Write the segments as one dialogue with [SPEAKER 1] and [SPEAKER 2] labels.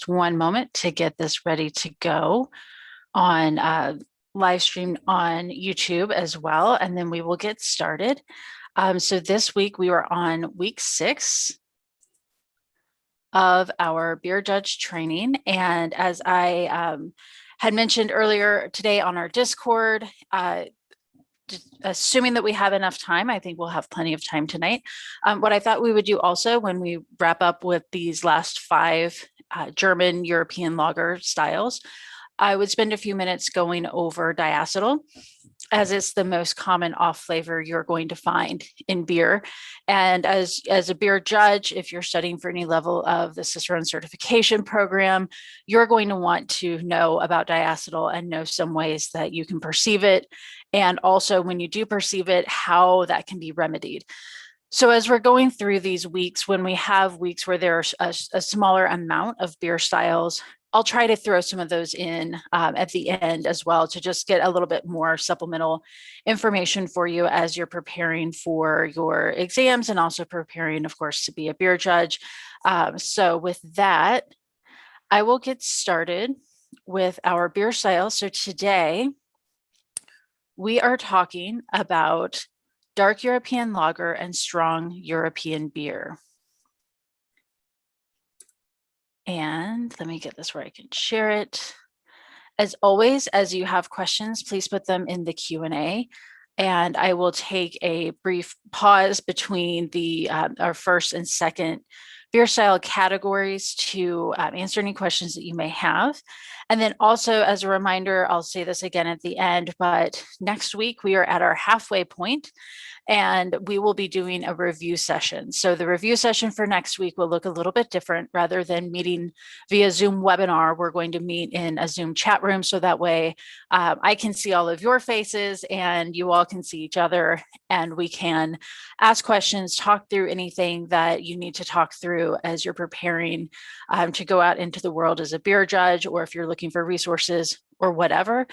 [SPEAKER 1] just one moment to get this ready to go on live stream on YouTube as well, and then we will get started. So this week we were on week 6 of our beer judge training. And as I had mentioned earlier today on our Discord, assuming that we have enough time, I think we'll have plenty of time tonight. What I thought we would do also when we wrap up with these last 5 German European lager styles, I would spend a few minutes going over diacetyl, as it's the most common off flavor you're going to find in beer. And as a beer judge, if you're studying for any level of the Cicerone certification program, you're going to want to know about diacetyl and know some ways that you can perceive it. And also when you do perceive it, how that can be remedied. So as we're going through these weeks, when we have weeks where there's a smaller amount of beer styles, I'll try to throw some of those in at the end as well to just get a little bit more supplemental information for you as you're preparing for your exams and also preparing, of course, to be a beer judge. So with that, I will get started with our beer styles. So today we are talking about dark European lager and strong European beer. And let me get this where I can share it. As always, as you have questions, please put them in the Q&A, and I will take a brief pause between the our first and second beer style categories to answer any questions that you may have. And then also as a reminder, I'll say this again at the end, but next week we are at our halfway point and we will be doing a review session. So the review session for next week will look a little bit different. Rather than meeting via Zoom webinar, we're going to meet in a Zoom chat room. So that way I can see all of your faces and you all can see each other, and we can ask questions, talk through anything that you need to talk through as you're preparing to go out into the world as a beer judge, or if you're looking for resources or whatever.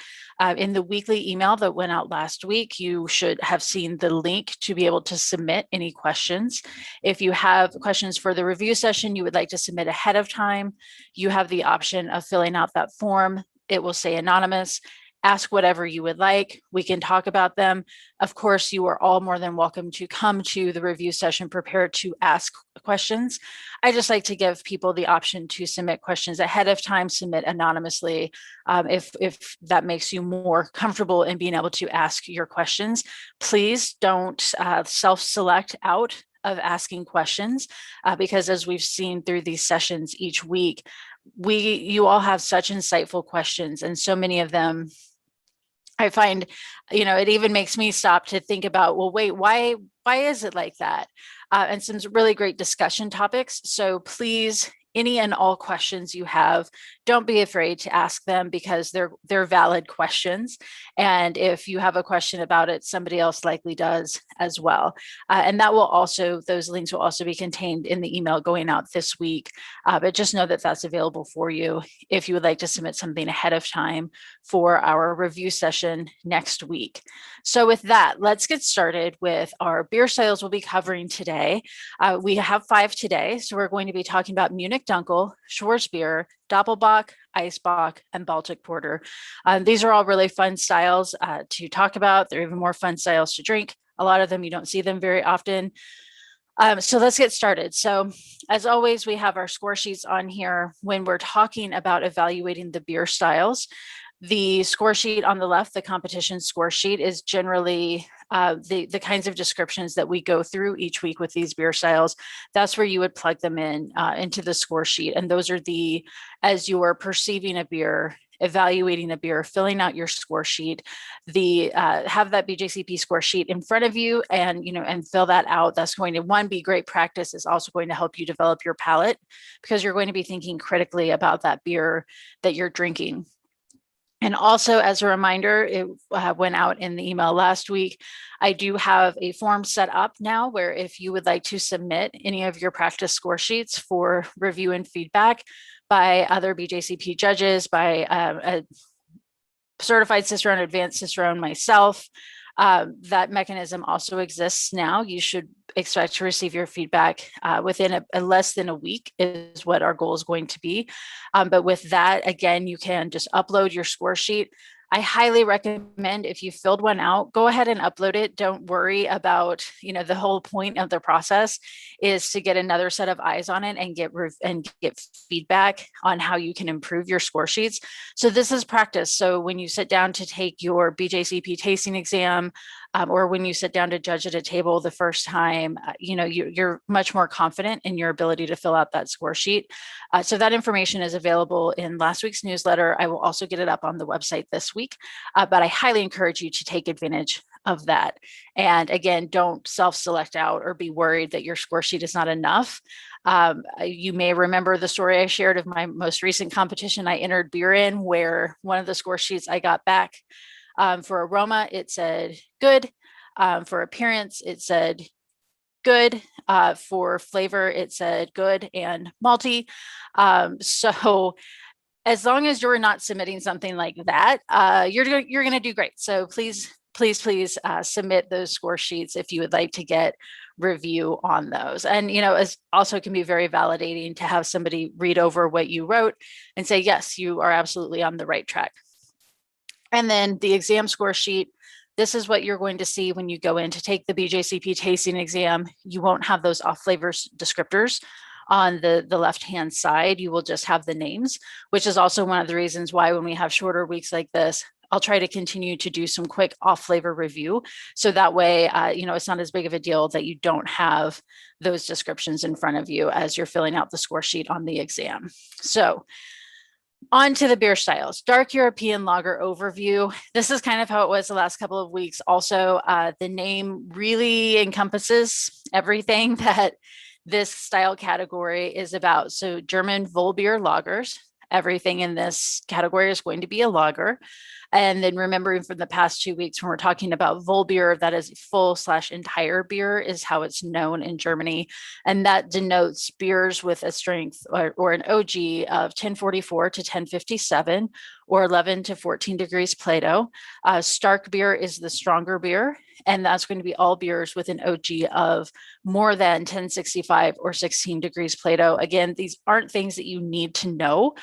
[SPEAKER 1] In the weekly email that went out last week, you should have seen the link to be able to submit any questions. If you have questions for the review session you would like to submit ahead of time, you have the option of filling out that form. It will say anonymous. Ask whatever you would like. We can talk about them. Of course, you are all more than welcome to come to the review session prepared to ask questions. I just like to give people the option to submit questions ahead of time, submit anonymously, if that makes you more comfortable in being able to ask your questions. Please don't self-select out of asking questions because as we've seen through these sessions each week, you all have such insightful questions, and so many of them I find, it even makes me stop to think about, well, wait, why is it like that? And some really great discussion topics. So please, any and all questions you have, don't be afraid to ask them because they're valid questions. And if you have a question about it, somebody else likely does as well. And those links will also be contained in the email going out this week. But just know that that's available for you if you would like to submit something ahead of time for our review session next week. So with that, let's get started with our beer styles we'll be covering today. We have 5 today. So we're going to be talking about Munich Dunkel, Schwarzbier, Doppelbock, Eisbock, and Baltic Porter. These are all really fun styles to talk about. They're even more fun styles to drink. A lot of them, you don't see them very often. So let's get started. So as always, we have our score sheets on here when we're talking about evaluating the beer styles. The score sheet on the left, the competition score sheet, is generally the kinds of descriptions that we go through each week with these beer styles. That's where you would plug them in into the score sheet. And those are as you are perceiving a beer, evaluating a beer, filling out your score sheet, have that BJCP score sheet in front of you and fill that out. That's going to, be great practice. Is also going to help you develop your palate because you're going to be thinking critically about that beer that you're drinking. And also, as a reminder, it went out in the email last week. I do have a form set up now where if you would like to submit any of your practice score sheets for review and feedback by other BJCP judges, by a certified Cicerone, advanced Cicerone, myself, That mechanism also exists now. You should expect to receive your feedback within a less than a week is what our goal is going to be. But with that, again, you can just upload your score sheet. I highly recommend if you filled one out, go ahead and upload it. Don't worry about, the whole point of the process is to get another set of eyes on it and get feedback on how you can improve your score sheets. So this is practice. So when you sit down to take your BJCP tasting exam, or when you sit down to judge at a table the first time, you're much more confident in your ability to fill out that score sheet. So that information is available in last week's newsletter. I will also get it up on the website this week, but I highly encourage you to take advantage of that. And again, don't self-select out or be worried that your score sheet is not enough. You may remember the story I shared of my most recent competition I entered beer in, where one of the score sheets I got back, for aroma, it said good. For appearance, it said good. For flavor, it said good and malty. So as long as you're not submitting something like that, you're going to do great. So please submit those score sheets if you would like to get review on those. And it also can be very validating to have somebody read over what you wrote and say, yes, you are absolutely on the right track. And then the exam score sheet, this is what you're going to see when you go in to take the BJCP tasting exam. You won't have those off flavors descriptors on the left-hand side. You will just have the names, which is also one of the reasons why when we have shorter weeks like this, I'll try to continue to do some quick off flavor review. So that way, it's not as big of a deal that you don't have those descriptions in front of you as you're filling out the score sheet on the exam. So on to the beer styles. Dark European lager overview. This is kind of how it was the last couple of weeks. Also, the name really encompasses everything that this style category is about. So German Vollbier lagers, everything in this category is going to be a lager. And then remembering from the past 2 weeks when we're talking about Vollbier, that is full/entire beer is how it's known in Germany. And that denotes beers with a strength or an OG of 1044 to 1057 or 11 to 14 degrees Plato. Stark beer is the stronger beer, and that's going to be all beers with an OG of more than 1065 or 16 degrees Plato. Again, these aren't things that you need to know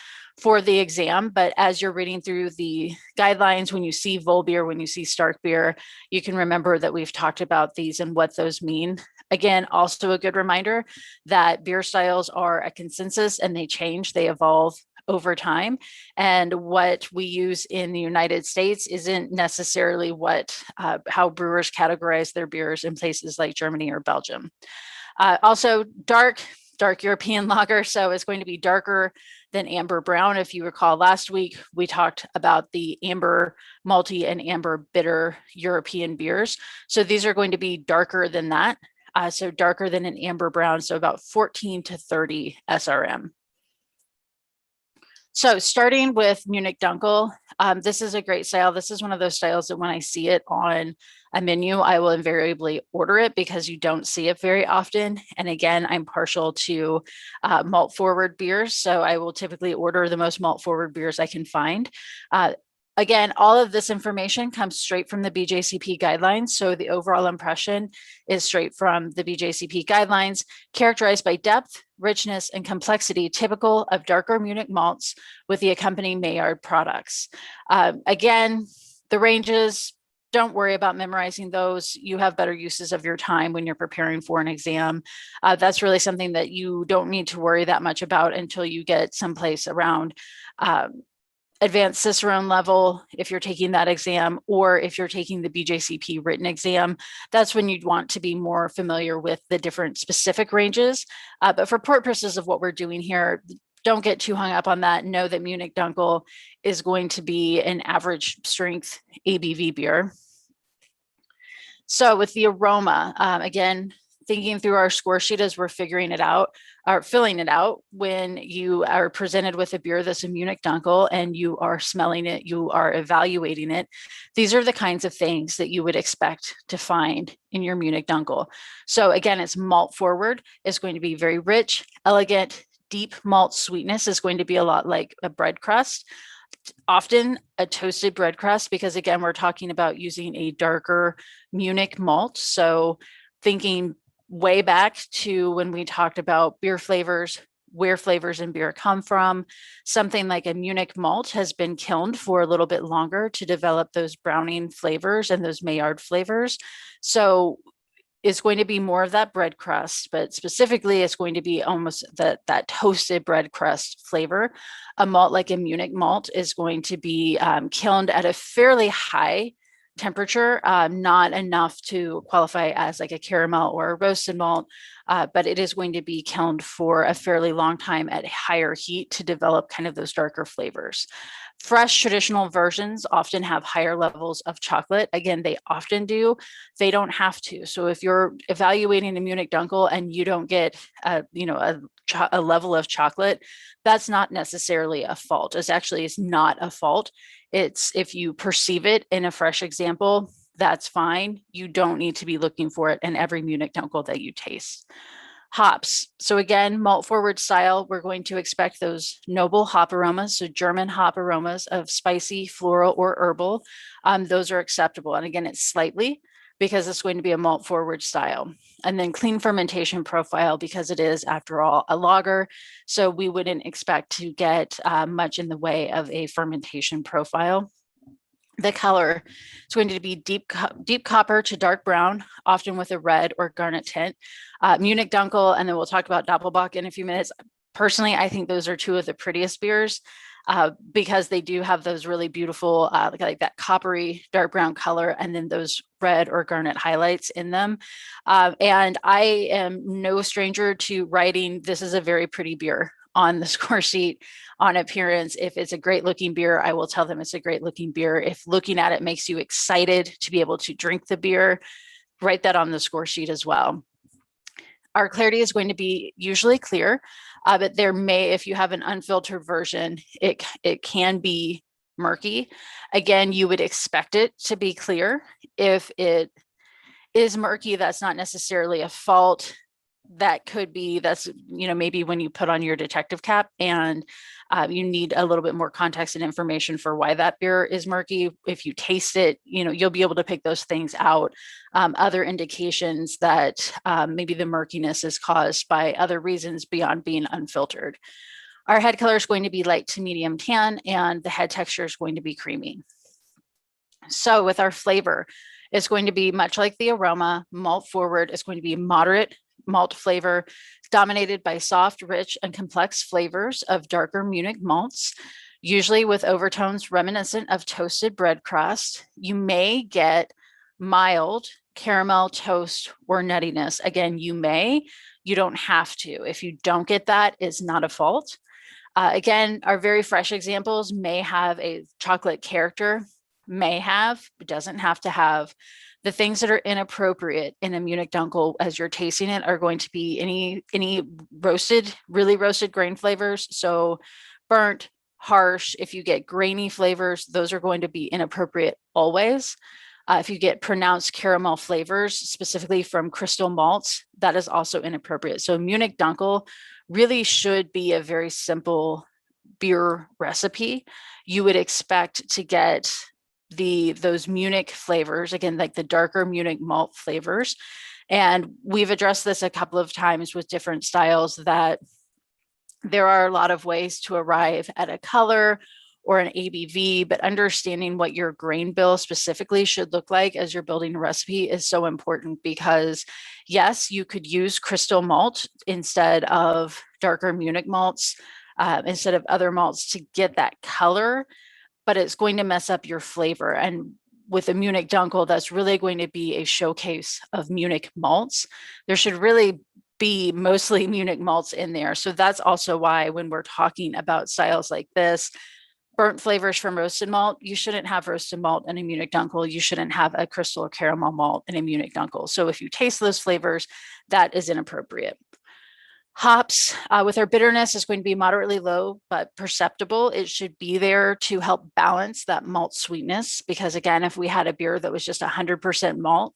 [SPEAKER 1] for the exam, but as you're reading through the guidelines, when you see Vollbier, when you see Stark beer, you can remember that we've talked about these and what those mean. Again, also a good reminder that beer styles are a consensus and they change, they evolve over time. And what we use in the United States isn't necessarily how brewers categorize their beers in places like Germany or Belgium. Also, dark European lager, so it's going to be darker than amber brown. If you recall last week, we talked about the amber malty and amber bitter European beers. So these are going to be darker than that. So darker than an amber brown, so about 14 to 30 SRM. So starting with Munich Dunkel, this is a great style. This is one of those styles that when I see it on a menu, I will invariably order it because you don't see it very often. And again, I'm partial to malt forward beers. So I will typically order the most malt forward beers I can find. Again, all of this information comes straight from the BJCP guidelines. So the overall impression is straight from the BJCP guidelines, characterized by depth, richness, and complexity typical of darker Munich malts with the accompanying Maillard products. Again, the ranges, don't worry about memorizing those. You have better uses of your time when you're preparing for an exam. That's really something that you don't need to worry that much about until you get someplace around advanced Cicerone level, if you're taking that exam, or if you're taking the BJCP written exam, that's when you'd want to be more familiar with the different specific ranges. But for purposes of what we're doing here, don't get too hung up on that. Know that Munich Dunkel is going to be an average strength ABV beer. So with the aroma, again, thinking through our score sheet as we're figuring it out or filling it out, when you are presented with a beer that's a Munich Dunkel and you are smelling it, you are evaluating it, these are the kinds of things that you would expect to find in your Munich Dunkel. So again, it's malt forward, it's going to be very rich, elegant, deep malt sweetness is going to be a lot like a bread crust. often a toasted bread crust, because again, we're talking about using a darker Munich malt. So thinking way back to when we talked about beer flavors, where flavors in beer come from, something like a Munich malt has been kilned for a little bit longer to develop those browning flavors and those Maillard flavors. So is going to be more of that bread crust, but specifically it's going to be almost that toasted bread crust flavor. A malt like a Munich malt is going to be kilned at a fairly high temperature, not enough to qualify as like a caramel or a roasted malt, but it is going to be kilned for a fairly long time at higher heat to develop kind of those darker flavors. Fresh traditional versions often have higher levels of chocolate. Again, they often do. They don't have to. So if you're evaluating a Munich Dunkel and you don't get a level of chocolate, that's not necessarily a fault. It's not a fault. It's if you perceive it in a fresh example, that's fine. You don't need to be looking for it in every Munich Dunkel that you taste. Hops. So again, malt forward style, we're going to expect those noble hop aromas. So German hop aromas of spicy, floral, or herbal. Those are acceptable. And again, it's slightly because it's going to be a malt forward style. And then clean fermentation profile, because it is, after all, a lager. So we wouldn't expect to get much in the way of a fermentation profile. The color is going to be deep copper to dark brown, often with a red or garnet tint. Munich Dunkel, and then we'll talk about Doppelbock in a few minutes. Personally, I think those are two of the prettiest beers because they do have those really beautiful, like that coppery dark brown color, and then those red or garnet highlights in them. And I am no stranger to writing, "This is a very pretty beer," on the score sheet on appearance. If it's a great looking beer, I will tell them it's a great looking beer. If looking at it makes you excited to be able to drink the beer, write that on the score sheet as well. Our clarity is going to be usually clear, but there may, if you have an unfiltered version, it can be murky. Again, you would expect it to be clear. If it is murky, that's not necessarily a fault. That could be, that's, maybe when you put on your detective cap and you need a little bit more context and information for why that beer is murky. If you taste it, you'll be able to pick those things out. Other indications that maybe the murkiness is caused by other reasons beyond being unfiltered. Our head color is going to be light to medium tan, and the head texture is going to be creamy. So with our flavor, it's going to be much like the aroma. Malt forward is going to be moderate malt flavor, dominated by soft, rich, and complex flavors of darker Munich malts, usually with overtones reminiscent of toasted bread crust. You may get mild caramel, toast, or nuttiness. Again, you don't have to. If you don't get that, it's not a fault. Again, our very fresh examples may have a chocolate character, but doesn't have to have. The things that are inappropriate in a Munich Dunkel as you're tasting it are going to be any really roasted grain flavors. So burnt, harsh. If you get grainy flavors, those are going to be inappropriate always. If you get pronounced caramel flavors, specifically from crystal malts, that is also inappropriate. So Munich Dunkel really should be a very simple beer recipe. You would expect to get those Munich flavors, again, like the darker Munich malt flavors. And we've addressed this a couple of times with different styles, that there are a lot of ways to arrive at a color or an ABV, but understanding what your grain bill specifically should look like as you're building a recipe is so important, because yes, you could use crystal malt instead of darker Munich malts, instead of other malts to get that color, but it's going to mess up your flavor. And with a Munich Dunkel, that's really going to be a showcase of Munich malts. There should really be mostly Munich malts in there. So that's also why when we're talking about styles like this, burnt flavors from roasted malt, you shouldn't have roasted malt in a Munich Dunkel. You shouldn't have a crystal or caramel malt in a Munich Dunkel. So if you taste those flavors, that is inappropriate. Hops, with our bitterness, is going to be moderately low, but perceptible. It should be there to help balance that malt sweetness, because again, if we had a beer that was just 100% malt,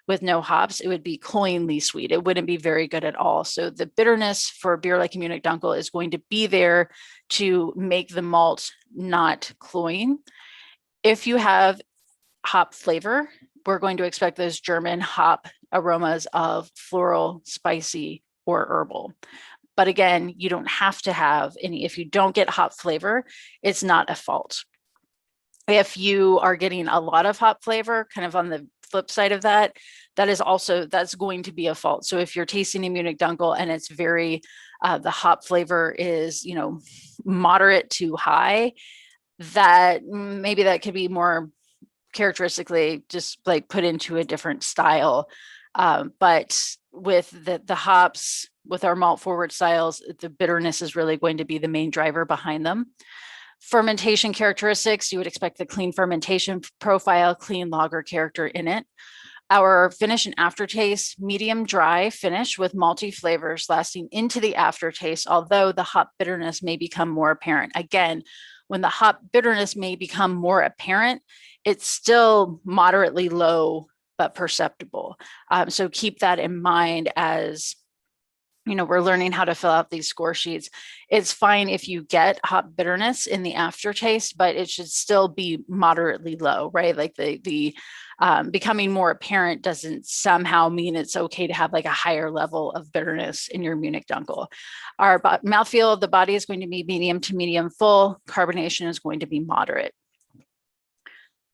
[SPEAKER 1] with no hops, it would be cloyingly sweet. It wouldn't be very good at all. So the bitterness for a beer like a Munich Dunkel is going to be there to make the malt not cloying. If you have hop flavor, we're going to expect those German hop aromas of floral, spicy, or herbal. But again, you don't have to have any. If you don't get hop flavor, it's not a fault. If you are getting a lot of hop flavor, kind of on the flip side of that, that's going to be a fault. So if you're tasting a Munich Dunkel and it's very, the hop flavor is, moderate to high, that maybe that could be more characteristically just like put into a different style. But with the hops, with our malt forward styles, the bitterness is really going to be the main driver behind them. Fermentation characteristics, you would expect the clean fermentation profile, clean lager character in it. Our finish and aftertaste, medium dry finish with malty flavors lasting into the aftertaste, although the hop bitterness may become more apparent. Again, when the hop bitterness may become more apparent, it's still moderately low, but perceptible. So keep that in mind as we're learning how to fill out these score sheets. It's fine if you get hop bitterness in the aftertaste, but it should still be moderately low, right? Like the becoming more apparent doesn't somehow mean it's okay to have like a higher level of bitterness in your Munich Dunkel. Our mouthfeel of the body is going to be medium to medium full. Carbonation is going to be moderate.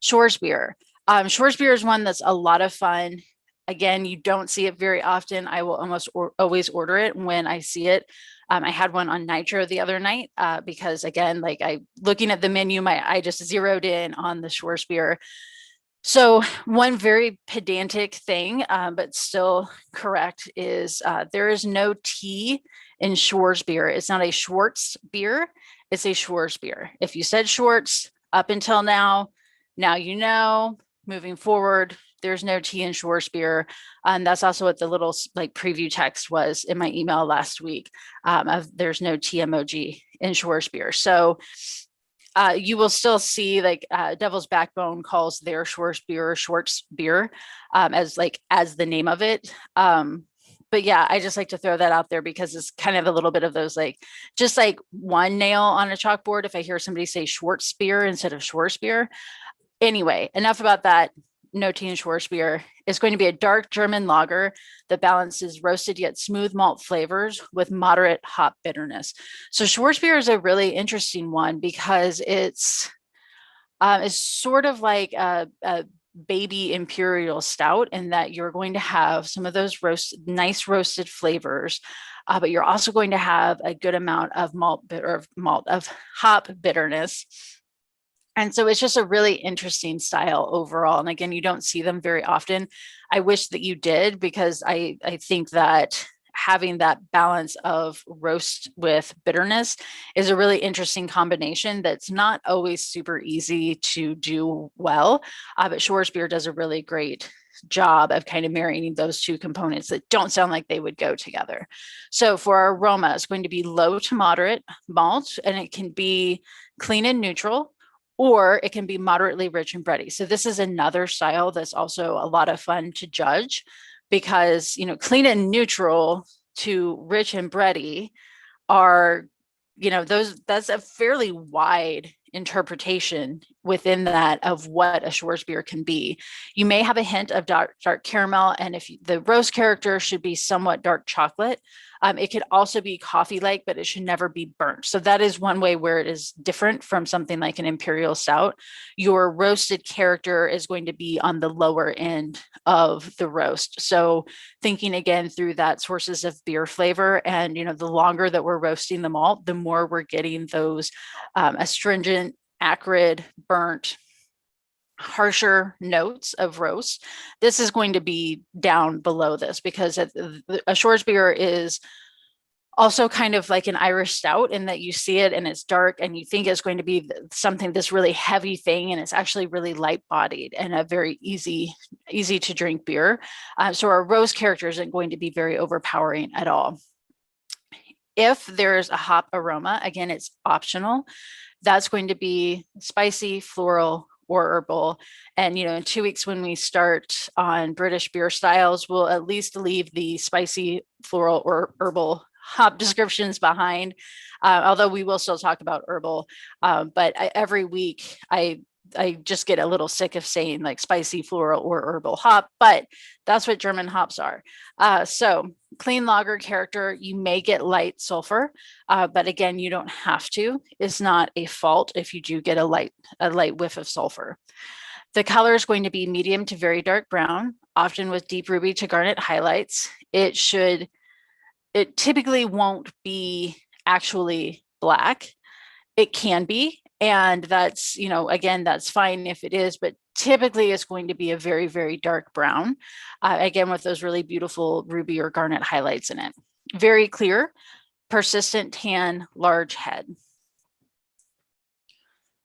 [SPEAKER 1] Schwarzbier. Schwarzbier is one that's a lot of fun. Again, you don't see it very often. I will almost always order it when I see it. I had one on Nitro the other night because again, like looking at the menu, I just zeroed in on the Schwarzbier. So one very pedantic thing, but still correct, is there is no T in Schwarzbier. It's not a Schwarz beer. It's a Schwarzbier. If you said Schwarz up until now you know. Moving forward, there's no T in Schwarzbier. And that's also what the little like preview text was in my email last week. There's no T emoji in Schwarzbier. So you will still see like Devil's Backbone calls their Schwarzbier as the name of it. But yeah, I just like to throw that out there because it's kind of a little bit of those just like one nail on a chalkboard. If I hear somebody say Schwarzbier instead of Schwarzbier. Anyway, enough about that. No T in Schwarzbier. It's going to be a dark German lager that balances roasted yet smooth malt flavors with moderate hop bitterness. So Schwarzbier is a really interesting one because it's sort of like a baby imperial stout in that you're going to have some of those nice roasted flavors, but you're also going to have a good amount of hop bitterness. And so it's just a really interesting style overall. And again, you don't see them very often. I wish that you did because I think that having that balance of roast with bitterness is a really interesting combination that's not always super easy to do well. But Schwarzbier does a really great job of kind of marrying those two components that don't sound like they would go together. So for our aroma, it's going to be low to moderate malt, and it can be clean and neutral, or it can be moderately rich and bready. So this is another style that's also a lot of fun to judge because, clean and neutral to rich and bready are, that's a fairly wide interpretation within that of what a Schwarzbier can be. You may have a hint of dark caramel, and if the roast character should be somewhat dark chocolate. It could also be coffee-like, but it should never be burnt. So that is one way where it is different from something like an imperial stout. Your roasted character is going to be on the lower end of the roast. So thinking again through that sources of beer flavor, and the longer that we're roasting the malt, the more we're getting those astringent, acrid, burnt, harsher notes of roast. This is going to be down below this because a Schwarzbier is also kind of like an Irish stout in that you see it and it's dark and you think it's going to be something, this really heavy thing, and it's actually really light bodied and a very easy to drink beer. So our roast character isn't going to be very overpowering at all. If there's a hop aroma, again, it's optional. That's going to be spicy, floral, or herbal. And, in 2 weeks when we start on British beer styles, we'll at least leave the spicy, floral, or herbal hop descriptions behind. Although we will still talk about herbal. But every week I just get a little sick of saying like spicy, floral, or herbal hop, but that's what German hops are. So clean lager character, you may get light sulfur, but again, you don't have to. It's not a fault if you do get a light whiff of sulfur. The color is going to be medium to very dark brown, often with deep ruby to garnet highlights. It typically won't be actually black. It can be, and that's, again, that's fine if it is, but typically it's going to be a very, very dark brown, again, with those really beautiful ruby or garnet highlights in it. Very clear, persistent tan, large head.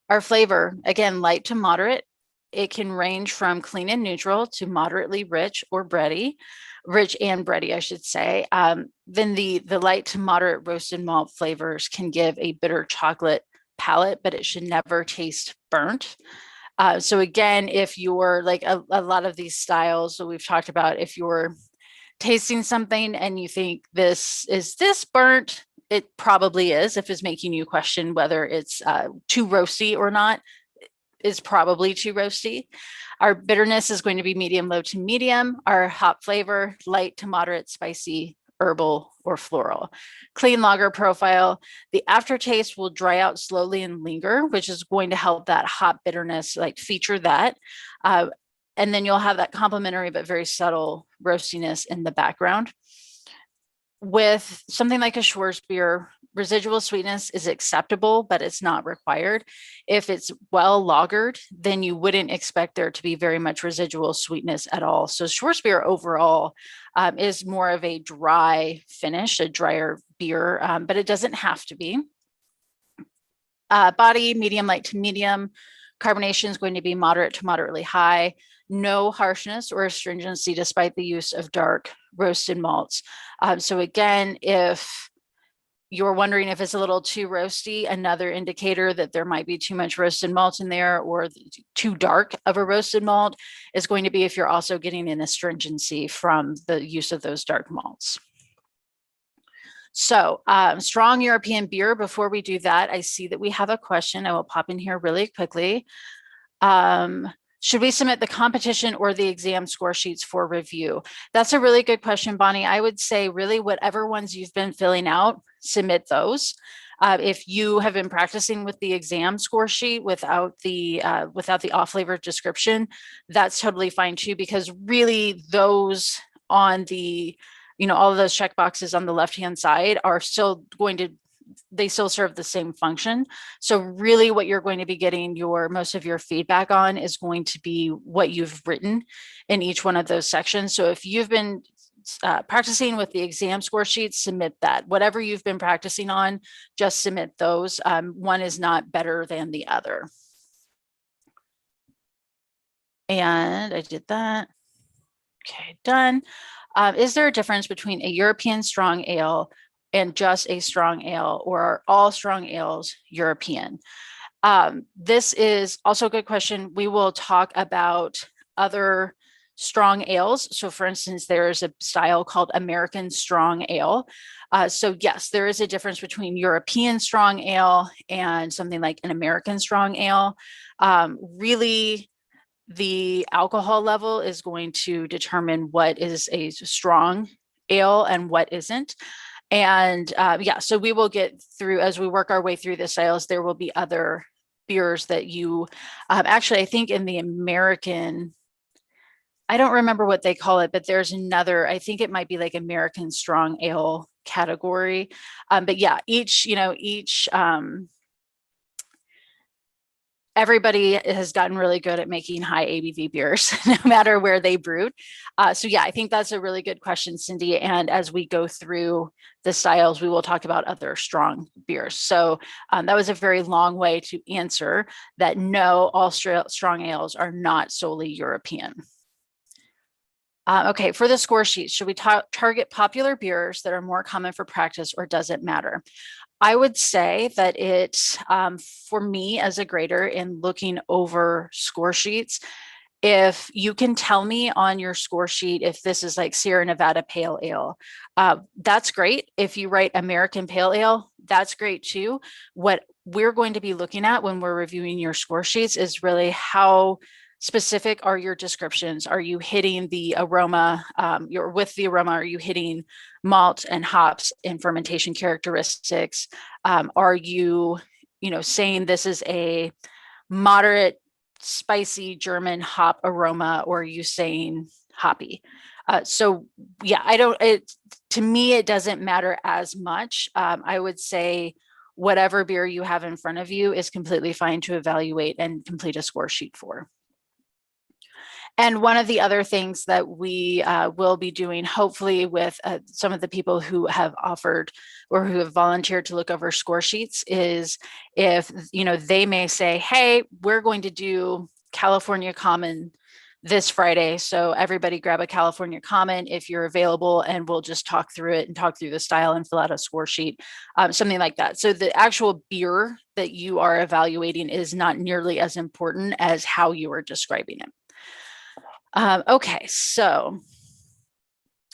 [SPEAKER 1] Our flavor, again, light to moderate. It can range from clean and neutral to moderately rich or bready, rich and bready, I should say. Then the light to moderate roasted malt flavors can give a bitter chocolate palate, but it should never taste burnt. So again, if you're like a lot of these styles that we've talked about, if you're tasting something and you think is this burnt, it probably is. If it's making you question whether it's too roasty or not, is probably too roasty. Our bitterness is going to be medium, low to medium. Our hop flavor, light to moderate, spicy, herbal, or floral. Clean lager profile. The aftertaste will dry out slowly and linger, which is going to help that hop bitterness like feature that. And then you'll have that complementary but very subtle roastiness in the background. With something like a Schwarzbier, residual sweetness is acceptable, but it's not required. If it's well lagered, then you wouldn't expect there to be very much residual sweetness at all. So Schwarzbier overall is more of a dry finish, a drier beer, but it doesn't have to be. Body, medium, light to medium. Carbonation is going to be moderate to moderately high. No harshness or astringency despite the use of dark roasted malts. So again, if you're wondering if it's a little too roasty, another indicator that there might be too much roasted malt in there or too dark of a roasted malt is going to be if you're also getting an astringency from the use of those dark malts. So strong European beer. Before we do that, I see that we have a question. I will pop in here really quickly. Should we submit the competition or the exam score sheets for review? That's a really good question, Bonnie. I would say really whatever ones you've been filling out, submit those. If you have been practicing with the exam score sheet without the off-flavor description, that's totally fine too, because really those on the, all of those check boxes on the left-hand side are still they still serve the same function. So really what you're going to be getting most of your feedback on is going to be what you've written in each one of those sections. So if you've been practicing with the exam score sheets, submit that. Whatever you've been practicing on, just submit those. One is not better than the other. And I did that. Okay, done. Is there a difference between a European strong ale and just a strong ale, or are all strong ales European? This is also a good question. We will talk about other strong ales. So for instance, there's a style called American strong ale. So yes, there is a difference between European strong ale and something like an American strong ale. Really, the alcohol level is going to determine what is a strong ale and what isn't. And yeah, so we will get through, as we work our way through the styles, there will be other beers that you, actually, I think in the American, I don't remember what they call it, but there's another, I think it might be like American strong ale category. But yeah, everybody has gotten really good at making high ABV beers, no matter where they brewed. So yeah, I think that's a really good question, Cindy. And as we go through the styles, we will talk about other strong beers. So that was a very long way to answer that no, all strong ales are not solely European. Okay, for the score sheet, should we target popular beers that are more common for practice, or does it matter? I would say that for me as a grader in looking over score sheets, if you can tell me on your score sheet if this is like Sierra Nevada Pale Ale, that's great. If you write American Pale Ale, that's great too. What we're going to be looking at when we're reviewing your score sheets is really how specific are your descriptions. Are you hitting the aroma? You're with the aroma. Are you hitting malt and hops and fermentation characteristics? Are you, saying this is a moderate spicy German hop aroma, or are you saying hoppy? So yeah, to me, it doesn't matter as much. I would say whatever beer you have in front of you is completely fine to evaluate and complete a score sheet for. And one of the other things that we will be doing, hopefully with some of the people who have offered or who have volunteered to look over score sheets, is if, they may say, hey, we're going to do California Common this Friday. So everybody grab a California Common if you're available, and we'll just talk through it and talk through the style and fill out a score sheet, something like that. So the actual beer that you are evaluating is not nearly as important as how you are describing it. Okay, so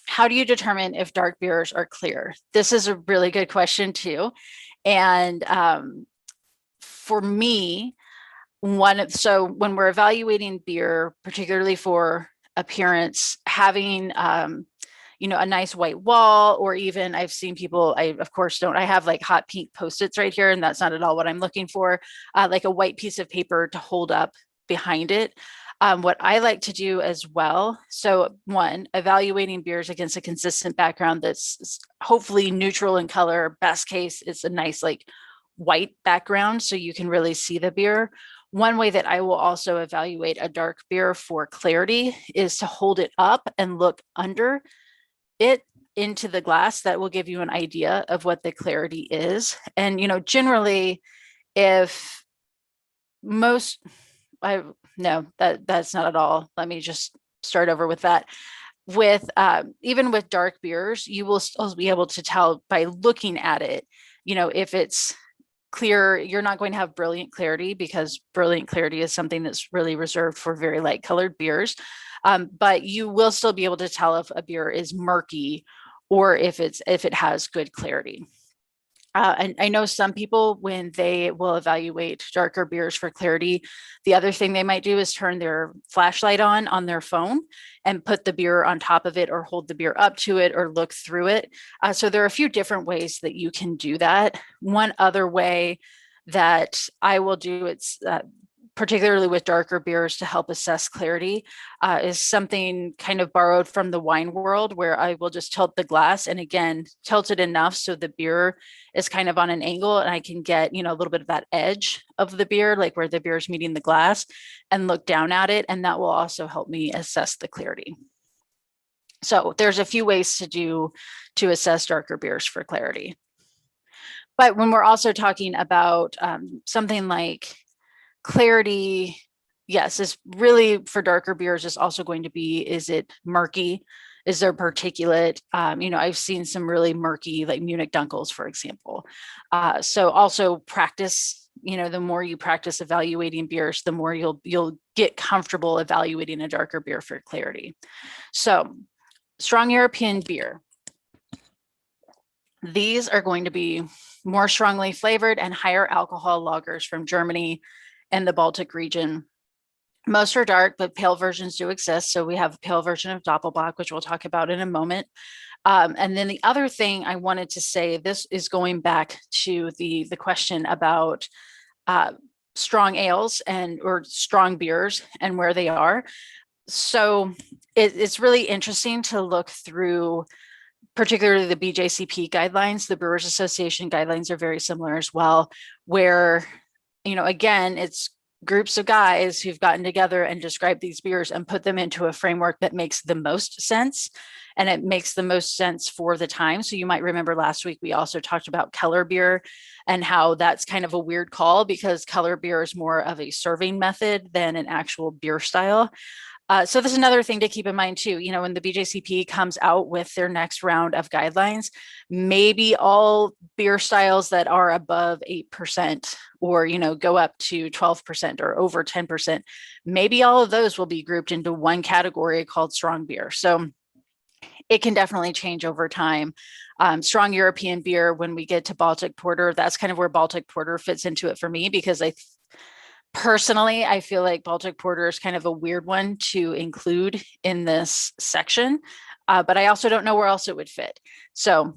[SPEAKER 1] how do you determine if dark beers are clear? This is a really good question too. And for me, so when we're evaluating beer, particularly for appearance, having a nice white wall, or even I've seen people, I of course don't, I have like hot pink Post-its right here, and that's not at all what I'm looking for, like a white piece of paper to hold up behind it. What I like to do as well, so one, evaluating beers against a consistent background that's hopefully neutral in color. Best case, it's a nice like white background so you can really see the beer. One way that I will also evaluate a dark beer for clarity is to hold it up and look under it into the glass. That will give you an idea of what the clarity is. And, generally, if most, no, that's not at all. Let me just start over with that. With even with dark beers, you will still be able to tell by looking at it, if it's clear. You're not going to have brilliant clarity, because brilliant clarity is something that's really reserved for very light colored beers. But you will still be able to tell if a beer is murky or if it has good clarity. And I know some people, when they will evaluate darker beers for clarity, the other thing they might do is turn their flashlight on their phone and put the beer on top of it, or hold the beer up to it, or look through it. So there are a few different ways that you can do that. One other way that I will do, it's particularly with darker beers to help assess clarity, is something kind of borrowed from the wine world, where I will just tilt the glass, and again, tilt it enough so the beer is kind of on an angle, and I can get, a little bit of that edge of the beer, like where the beer is meeting the glass, and look down at it. And that will also help me assess the clarity. So there's a few ways to assess darker beers for clarity. But when we're also talking about something like clarity, yes, is really for darker beers is also going to be, is it murky? Is there particulate? I've seen some really murky, like Munich Dunkels, for example. So also practice, the more you practice evaluating beers, the more you'll get comfortable evaluating a darker beer for clarity. So strong European beer. These are going to be more strongly flavored and higher alcohol lagers from Germany and the Baltic region. Most are dark, but pale versions do exist. So we have a pale version of Doppelbock, which we'll talk about in a moment. And then the other thing I wanted to say, this is going back to the question about strong ales or strong beers and where they are. So it's really interesting to look through, particularly the BJCP guidelines. The Brewers Association guidelines are very similar as well, where, again, it's groups of guys who've gotten together and described these beers and put them into a framework that makes the most sense. And it makes the most sense for the time. So you might remember last week, we also talked about Keller beer and how that's kind of a weird call, because Keller beer is more of a serving method than an actual beer style. So this is another thing to keep in mind too. When the BJCP comes out with their next round of guidelines, maybe all beer styles that are above 8% or, go up to 12% or over 10%, maybe all of those will be grouped into one category called strong beer. So it can definitely change over time. Strong European beer, when we get to Baltic Porter, that's kind of where Baltic Porter fits into it for me, because personally, I feel like Baltic Porter is kind of a weird one to include in this section, but I also don't know where else it would fit. So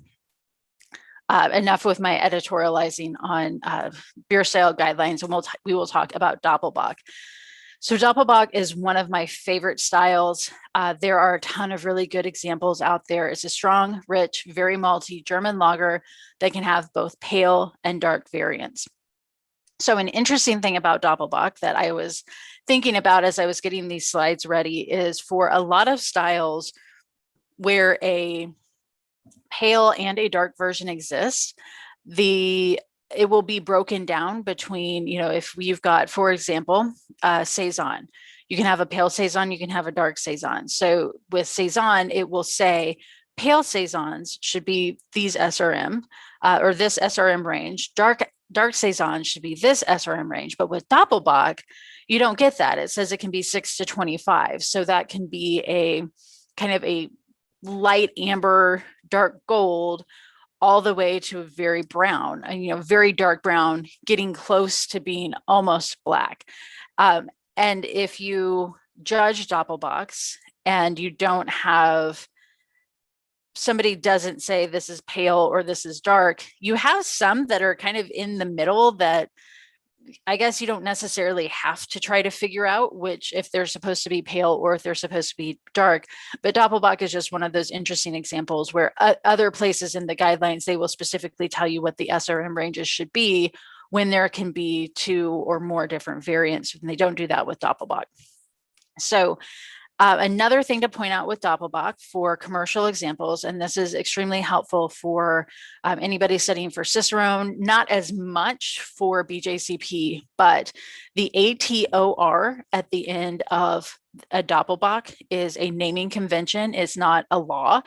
[SPEAKER 1] enough with my editorializing on beer style guidelines, and we will talk about Doppelbock. So Doppelbock is one of my favorite styles. There are a ton of really good examples out there. It's a strong, rich, very malty German lager that can have both pale and dark variants. So an interesting thing about Doppelbock that I was thinking about as I was getting these slides ready is, for a lot of styles where a pale and a dark version exists, it will be broken down between, if we've got, for example, Saison, you can have a pale Saison, you can have a dark Saison. So with Saison, it will say pale Saisons should be these SRM or this SRM range. Dark Saison should be this SRM range. But with Doppelbock, you don't get that. It says it can be 6 to 25. So that can be a kind of a light amber, dark gold, all the way to very brown, very dark brown, getting close to being almost black. And if you judge Doppelbocks and you don't have, somebody doesn't say this is pale or this is dark, you have some that are kind of in the middle that I guess you don't necessarily have to try to figure out which, if they're supposed to be pale or if they're supposed to be dark. But Doppelbock is just one of those interesting examples where other places in the guidelines, they will specifically tell you what the SRM ranges should be when there can be 2 or more different variants, and they don't do that with Doppelbock. So another thing to point out with Doppelbock for commercial examples, and this is extremely helpful for anybody studying for Cicerone, not as much for BJCP, but the ATOR at the end of a Doppelbock is a naming convention. It's not a law,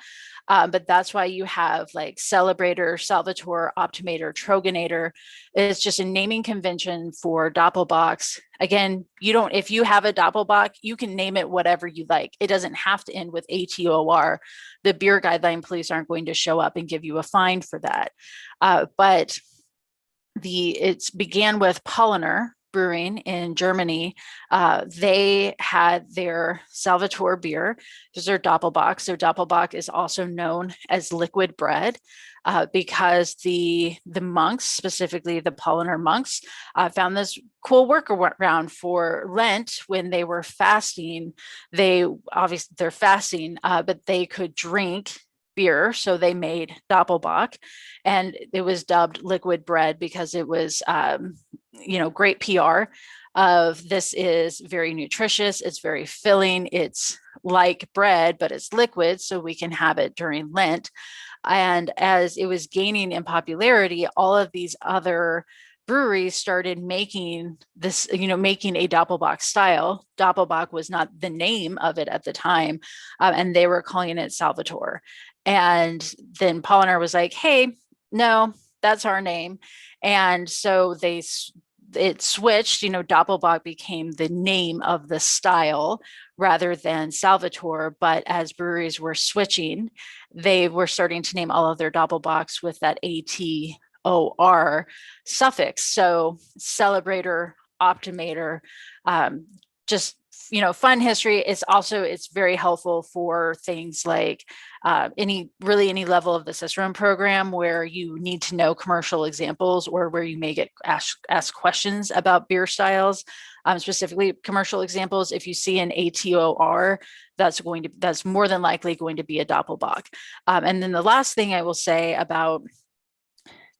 [SPEAKER 1] but that's why you have like Celebrator, Salvator, Optimator, Troganator. It's just a naming convention for Doppelbocks. Again, if you have a Doppelbock, you can name it whatever you like. It doesn't have to end with ATOR. The beer guideline police aren't going to show up and give you a fine for that. But it began with Polliner Brewing in Germany. They had their Salvator beer, which is their Doppelbock. So Doppelbock is also known as liquid bread because the monks, specifically the Polliner monks, found this cool workaround for Lent when they were fasting. They're fasting, but they could drink beer, so they made Doppelbock, and it was dubbed liquid bread because it was great PR of, this is very nutritious, it's very filling, it's like bread but it's liquid, so we can have it during Lent. And as it was gaining in popularity, all of these other breweries started making this, making a Doppelbock style. Doppelbock was not the name of it at the time, and they were calling it Salvator. And then Polliner was like, hey, no, that's our name. And so it switched, Doppelbock became the name of the style rather than Salvator. But as breweries were switching, they were starting to name all of their Doppelbocks with that ATOR suffix. So Celebrator, Optimator, just fun history. It's very helpful for things like any level of the Cicerone program where you need to know commercial examples, or where you may get asked questions about beer styles, specifically commercial examples. If you see an ATOR, that's more than likely going to be a Doppelbock. And then the last thing I will say about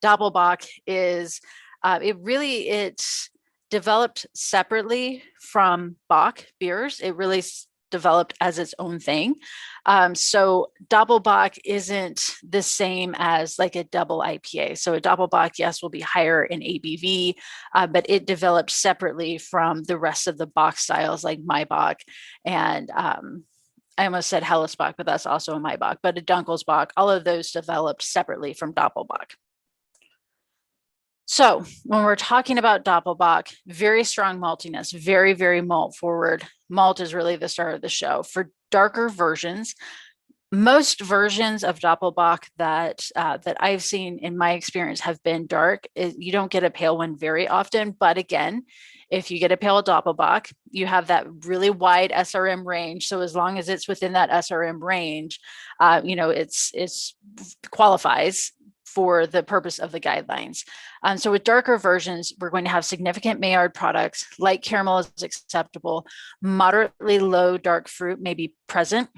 [SPEAKER 1] Doppelbock is it's developed separately from Bock beers. It really developed as its own thing. So Doppelbock isn't the same as like a double IPA. So a Doppelbock, yes, will be higher in ABV, but it developed separately from the rest of the bock styles like Maibock and I almost said Hellesbock, but that's also a Maibock, but a Dunkelsbock, all of those developed separately from Doppelbock. So when we're talking about Doppelbock, very strong maltiness, very, very malt forward. Malt is really the star of the show. For darker versions, most versions of Doppelbock that I've seen in my experience have been dark. You don't get a pale one very often, but again, if you get a pale Doppelbock, you have that really wide SRM range. So as long as it's within that SRM range, it's qualifies for the purpose of the guidelines. So with darker versions, we're going to have significant Maillard products. Light caramel is acceptable. Moderately low dark fruit may be present.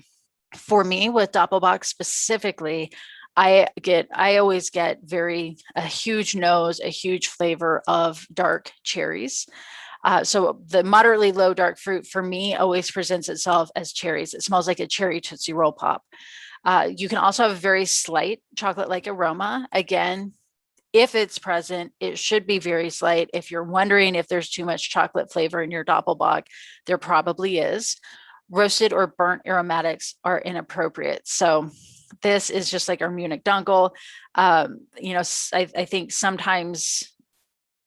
[SPEAKER 1] For me, with Doppelbock specifically, I always get a huge nose, a huge flavor of dark cherries. So the moderately low dark fruit for me always presents itself as cherries. It smells like a cherry Tootsie Roll Pop. You can also have a very slight chocolate-like aroma. Again, if it's present, it should be very slight. If you're wondering if there's too much chocolate flavor in your Doppelbock, there probably is. Roasted or burnt aromatics are inappropriate. So this is just like our Munich Dunkel. I think sometimes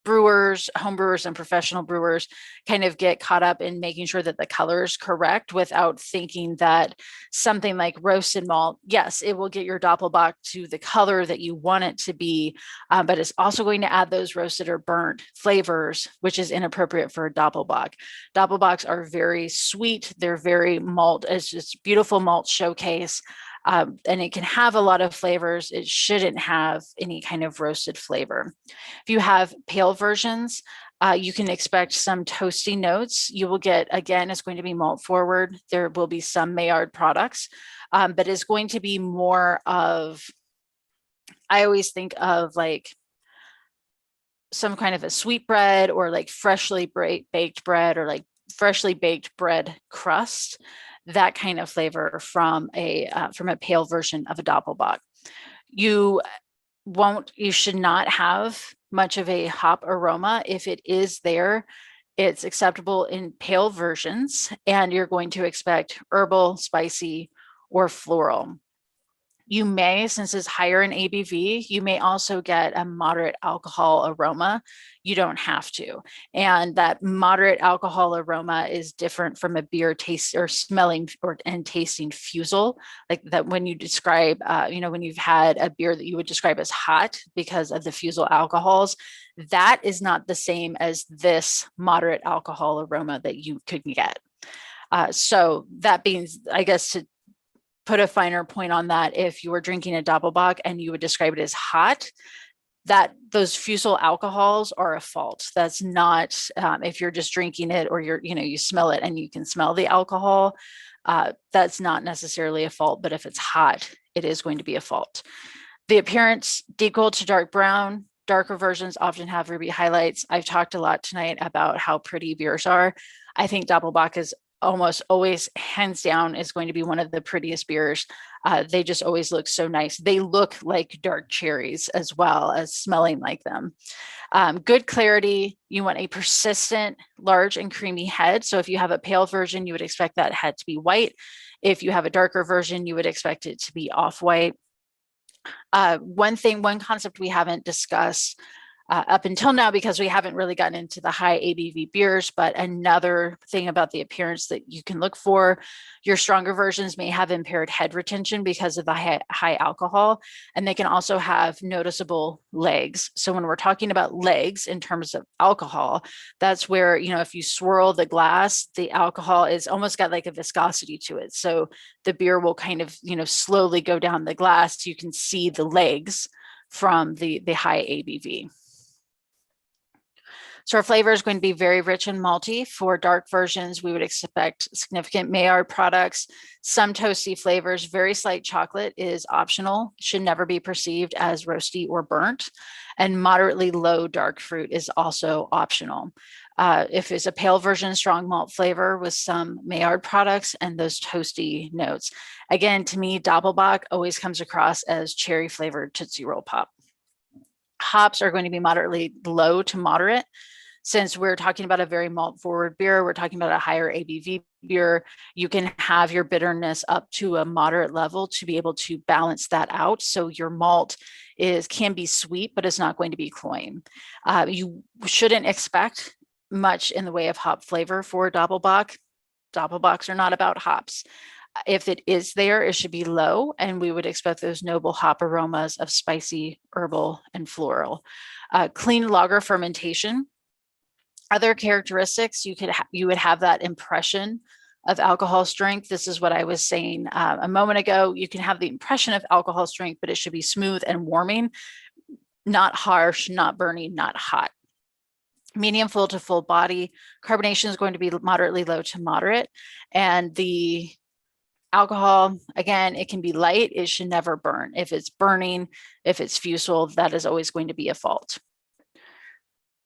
[SPEAKER 1] brewers, home brewers, and professional brewers kind of get caught up in making sure that the color is correct without thinking that something like roasted malt, yes, it will get your Doppelbock to the color that you want it to be, but it's also going to add those roasted or burnt flavors, which is inappropriate for a Doppelbock. Doppelbocks are very sweet. They're very malt. It's just beautiful malt showcase. And it can have a lot of flavors. It shouldn't have any kind of roasted flavor. If you have pale versions, you can expect some toasty notes. You will get, again, it's going to be malt forward. There will be some Maillard products, but it's going to be more of, I always think of like some kind of a sweet bread or like freshly baked bread or like freshly baked bread crust, that kind of flavor from a pale version of a Doppelbock. You should not have much of a hop aroma. If it is there, it's acceptable in pale versions, and you're going to expect herbal, spicy, or floral. You may, since it's higher in ABV, you may also get a moderate alcohol aroma. You don't have to. And that moderate alcohol aroma is different from a beer taste or smelling and tasting fusel. Like that when you describe, when you've had a beer that you would describe as hot because of the fusel alcohols, that is not the same as this moderate alcohol aroma that you could get. So that means, I guess, to put a finer point on that, if you were drinking a Doppelbock and you would describe it as hot, that those fusel alcohols are a fault. That's not, if you're just drinking it or you smell it and you can smell the alcohol, that's not necessarily a fault, but if it's hot, it is going to be a fault. The appearance, deep gold to dark brown. Darker versions often have ruby highlights. I've talked a lot tonight about how pretty beers are. I think Doppelbock is almost always, hands down, is going to be one of the prettiest beers. They just always look so nice. They look like dark cherries as well as smelling like them. Good clarity. You want a persistent, large and creamy head. So if you have a pale version, you would expect that head to be white. If you have a darker version, you would expect it to be off-white. One concept we haven't discussed up until now, because we haven't really gotten into the high ABV beers, but another thing about the appearance that you can look for, your stronger versions may have impaired head retention because of the high alcohol, and they can also have noticeable legs. So when we're talking about legs in terms of alcohol, that's where, if you swirl the glass, the alcohol is almost got like a viscosity to it. So the beer will kind of, slowly go down the glass. You can see the legs from the high ABV. So our flavor is going to be very rich and malty. For dark versions, we would expect significant Maillard products, some toasty flavors. Very slight chocolate is optional, should never be perceived as roasty or burnt. And moderately low dark fruit is also optional. If it's a pale version, strong malt flavor with some Maillard products and those toasty notes. Again, to me, Doppelbock always comes across as cherry flavored Tootsie Roll Pop. Hops are going to be moderately low to moderate. Since we're talking about a very malt forward beer, we're talking about a higher ABV beer, you can have your bitterness up to a moderate level to be able to balance that out. So your malt can be sweet, but it's not going to be cloying. You shouldn't expect much in the way of hop flavor for Doppelbock. Doppelbocks are not about hops. If it is there, it should be low, and we would expect those noble hop aromas of spicy, herbal, and floral. Clean lager fermentation. Other characteristics, you would have that impression of alcohol strength. This is what I was saying a moment ago. You can have the impression of alcohol strength, but it should be smooth and warming, not harsh, not burning, not hot. Medium full to full body. Carbonation is going to be moderately low to moderate. And the alcohol, again, it can be light. It should never burn. If it's burning, if it's fusel, that is always going to be a fault.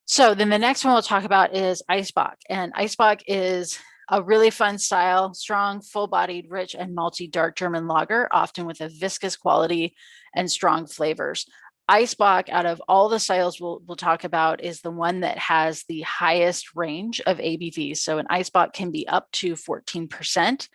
[SPEAKER 1] So then the next one we'll talk about is Eisbock. And Eisbock is a really fun style, strong, full-bodied, rich, and malty dark German lager, often with a viscous quality and strong flavors. Eisbock, out of all the styles we'll talk about, is the one that has the highest range of ABV. So an Eisbock can be up to 14%.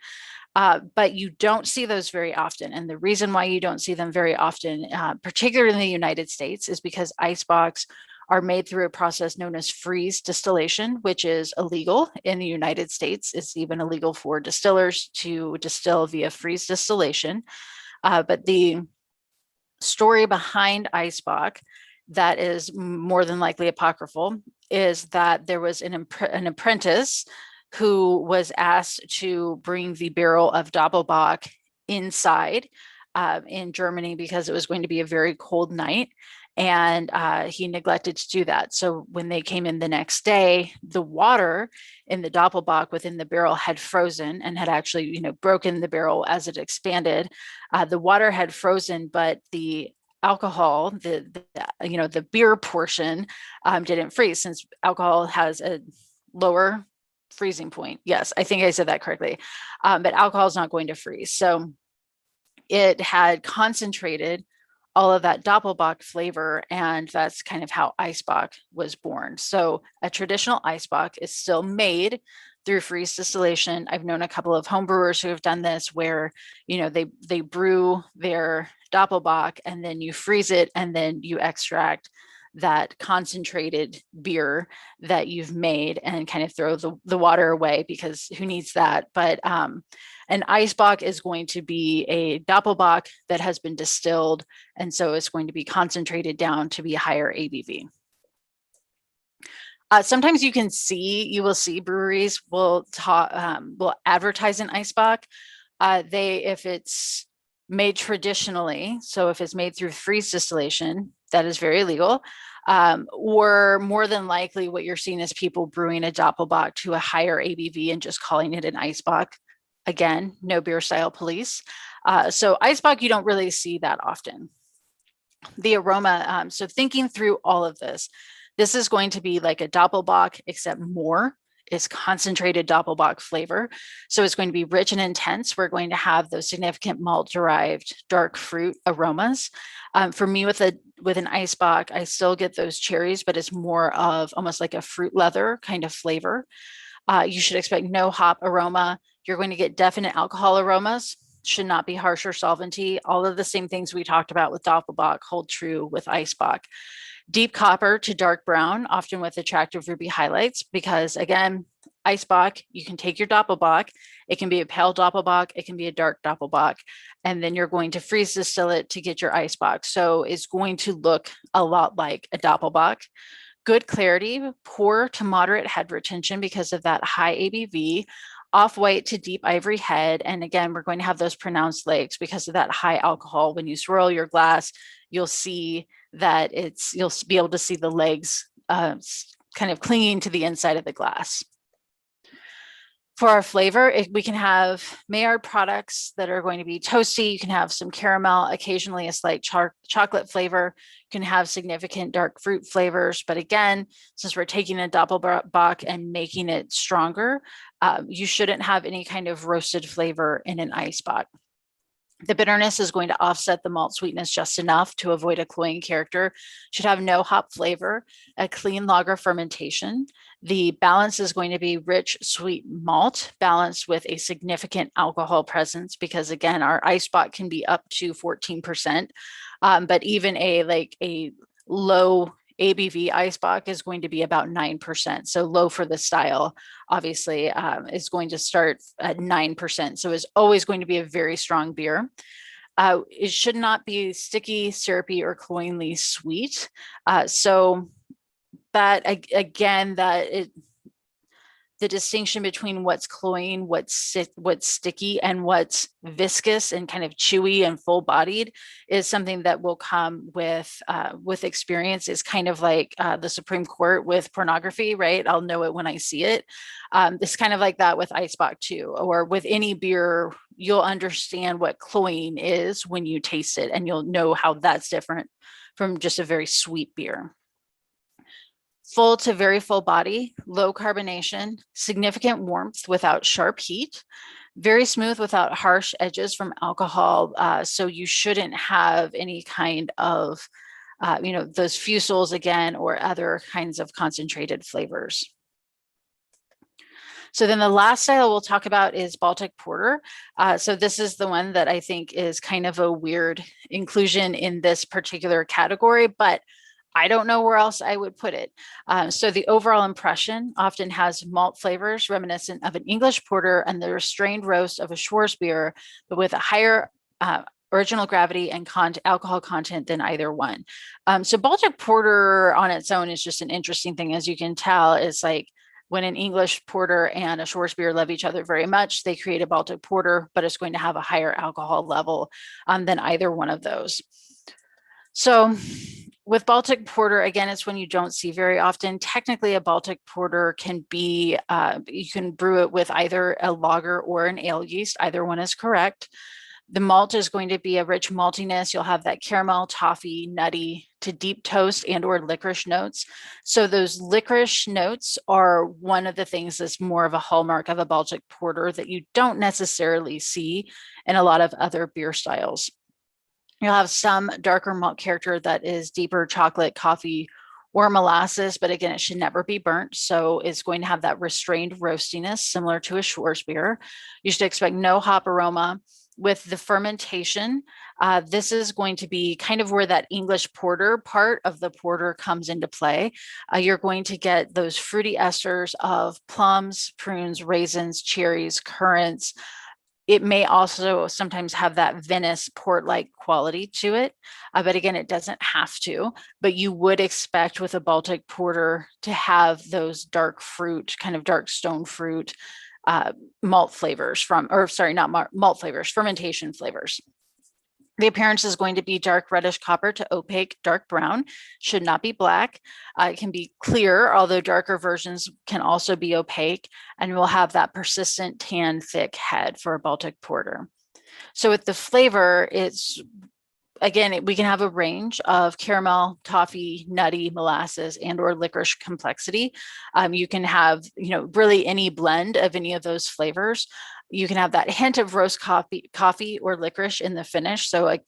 [SPEAKER 1] But you don't see those very often. And the reason why you don't see them very often, particularly in the United States, is because Eisbocks are made through a process known as freeze distillation, which is illegal in the United States. It's even illegal for distillers to distill via freeze distillation. But the story behind Eisbock that is more than likely apocryphal is that there was an apprentice who was asked to bring the barrel of Doppelbock inside in Germany because it was going to be a very cold night. And he neglected to do that. So when they came in the next day, the water in the Doppelbock within the barrel had frozen and had actually, broken the barrel as it expanded. The water had frozen, but the alcohol, the beer portion didn't freeze, since alcohol has a lower freezing point. Yes, I think I said that correctly. But alcohol is not going to freeze. So it had concentrated all of that Doppelbock flavor, and that's kind of how Eisbock was born. So a traditional Eisbock is still made through freeze distillation. I've known a couple of home brewers who have done this where, they brew their Doppelbock and then you freeze it and then you extract that concentrated beer that you've made and kind of throw the water away, because who needs that? But an Eisbock is going to be a Doppelbock that has been distilled, and so it's going to be concentrated down to be a higher ABV. Sometimes you will see breweries will advertise an Eisbock. If it's made traditionally, so if it's made through freeze distillation, that is very legal. Or more than likely what you're seeing is people brewing a Doppelbock to a higher ABV and just calling it an Eisbock. Again, no beer style police. So Eisbock, you don't really see that often. The aroma, so thinking through all of this is going to be like a Doppelbock, except more. It's concentrated Doppelbock flavor. So it's going to be rich and intense. We're going to have those significant malt-derived dark fruit aromas. For me, with an Eisbock, I still get those cherries, but it's more of almost like a fruit leather kind of flavor. You should expect no hop aroma. You're going to get definite alcohol aromas. Should not be harsh or solventy. All of the same things we talked about with Doppelbock hold true with Eisbock. Deep copper to dark brown, often with attractive ruby highlights, because again, Eisbock, you can take your Doppelbock, it can be a pale Doppelbock, it can be a dark Doppelbock, and then you're going to freeze distill it to get your Eisbock. So it's going to look a lot like a Doppelbock. Good clarity, poor to moderate head retention because of that high ABV, off-white to deep ivory head. And again, we're going to have those pronounced legs because of that high alcohol. When you swirl your glass, you'll see that you'll be able to see the legs kind of clinging to the inside of the glass. For our flavor, we can have Maillard products that are going to be toasty. You can have some caramel, occasionally a slight chocolate flavor. You can have significant dark fruit flavors. But again, since we're taking a Doppelbock and making it stronger, you shouldn't have any kind of roasted flavor in an Eisbock. The bitterness is going to offset the malt sweetness just enough to avoid a cloying character. Should have no hop flavor, a clean lager fermentation. The balance is going to be rich, sweet malt balanced with a significant alcohol presence, because again, our Eisbock can be up to 14%, but even a low ABV Eisbock is going to be about 9%. So low for the style, obviously, is going to start at 9%. So it's always going to be a very strong beer. It should not be sticky, syrupy, or cloyingly sweet. So that, again, the distinction between what's cloying, what's sticky, and what's viscous and kind of chewy and full-bodied is something that will come with experience. Is kind of like the Supreme Court with pornography, right? I'll know it when I see it. It's kind of like that with Eisbock too, or with any beer. You'll understand what cloying is when you taste it, and you'll know how that's different from just a very sweet beer. Full to very full body, low carbonation, significant warmth without sharp heat, very smooth without harsh edges from alcohol. So you shouldn't have any kind of, those fusels again, or other kinds of concentrated flavors. So then the last style we'll talk about is Baltic Porter. So this is the one that I think is kind of a weird inclusion in this particular category, but I don't know where else I would put it. So the overall impression often has malt flavors reminiscent of an English porter and the restrained roast of a Schwarzbier, but with a higher original gravity and alcohol content than either one. So Baltic Porter on its own is just an interesting thing. As you can tell, it's like when an English porter and a Schwarzbier love each other very much, they create a Baltic Porter, but it's going to have a higher alcohol level than either one of those. So with Baltic Porter, again, it's one you don't see very often. Technically, a Baltic Porter can be, you can brew it with either a lager or an ale yeast. Either one is correct. The malt is going to be a rich maltiness. You'll have that caramel, toffee, nutty to deep toast and or licorice notes. So those licorice notes are one of the things that's more of a hallmark of a Baltic Porter that you don't necessarily see in a lot of other beer styles. You'll have some darker malt character that is deeper chocolate, coffee, or molasses, but again, it should never be burnt. So it's going to have that restrained roastiness similar to a Schwarzbier. You should expect no hop aroma. With the fermentation, this is going to be kind of where that English porter part of the porter comes into play. You're going to get those fruity esters of plums, prunes, raisins, cherries, currants. It may also sometimes have that Venice port-like quality to it, but again, it doesn't have to. But you would expect with a Baltic Porter to have those dark fruit, kind of dark stone fruit, malt flavors malt flavors, fermentation flavors. The appearance is going to be dark reddish copper to opaque dark brown, should not be black. It can be clear, although darker versions can also be opaque, and we'll have that persistent tan thick head for a Baltic Porter. So with the flavor, it's, again, we can have a range of caramel, toffee, nutty, molasses, and or licorice complexity. You can have, really any blend of any of those flavors. You can have that hint of roast coffee or licorice in the finish. So like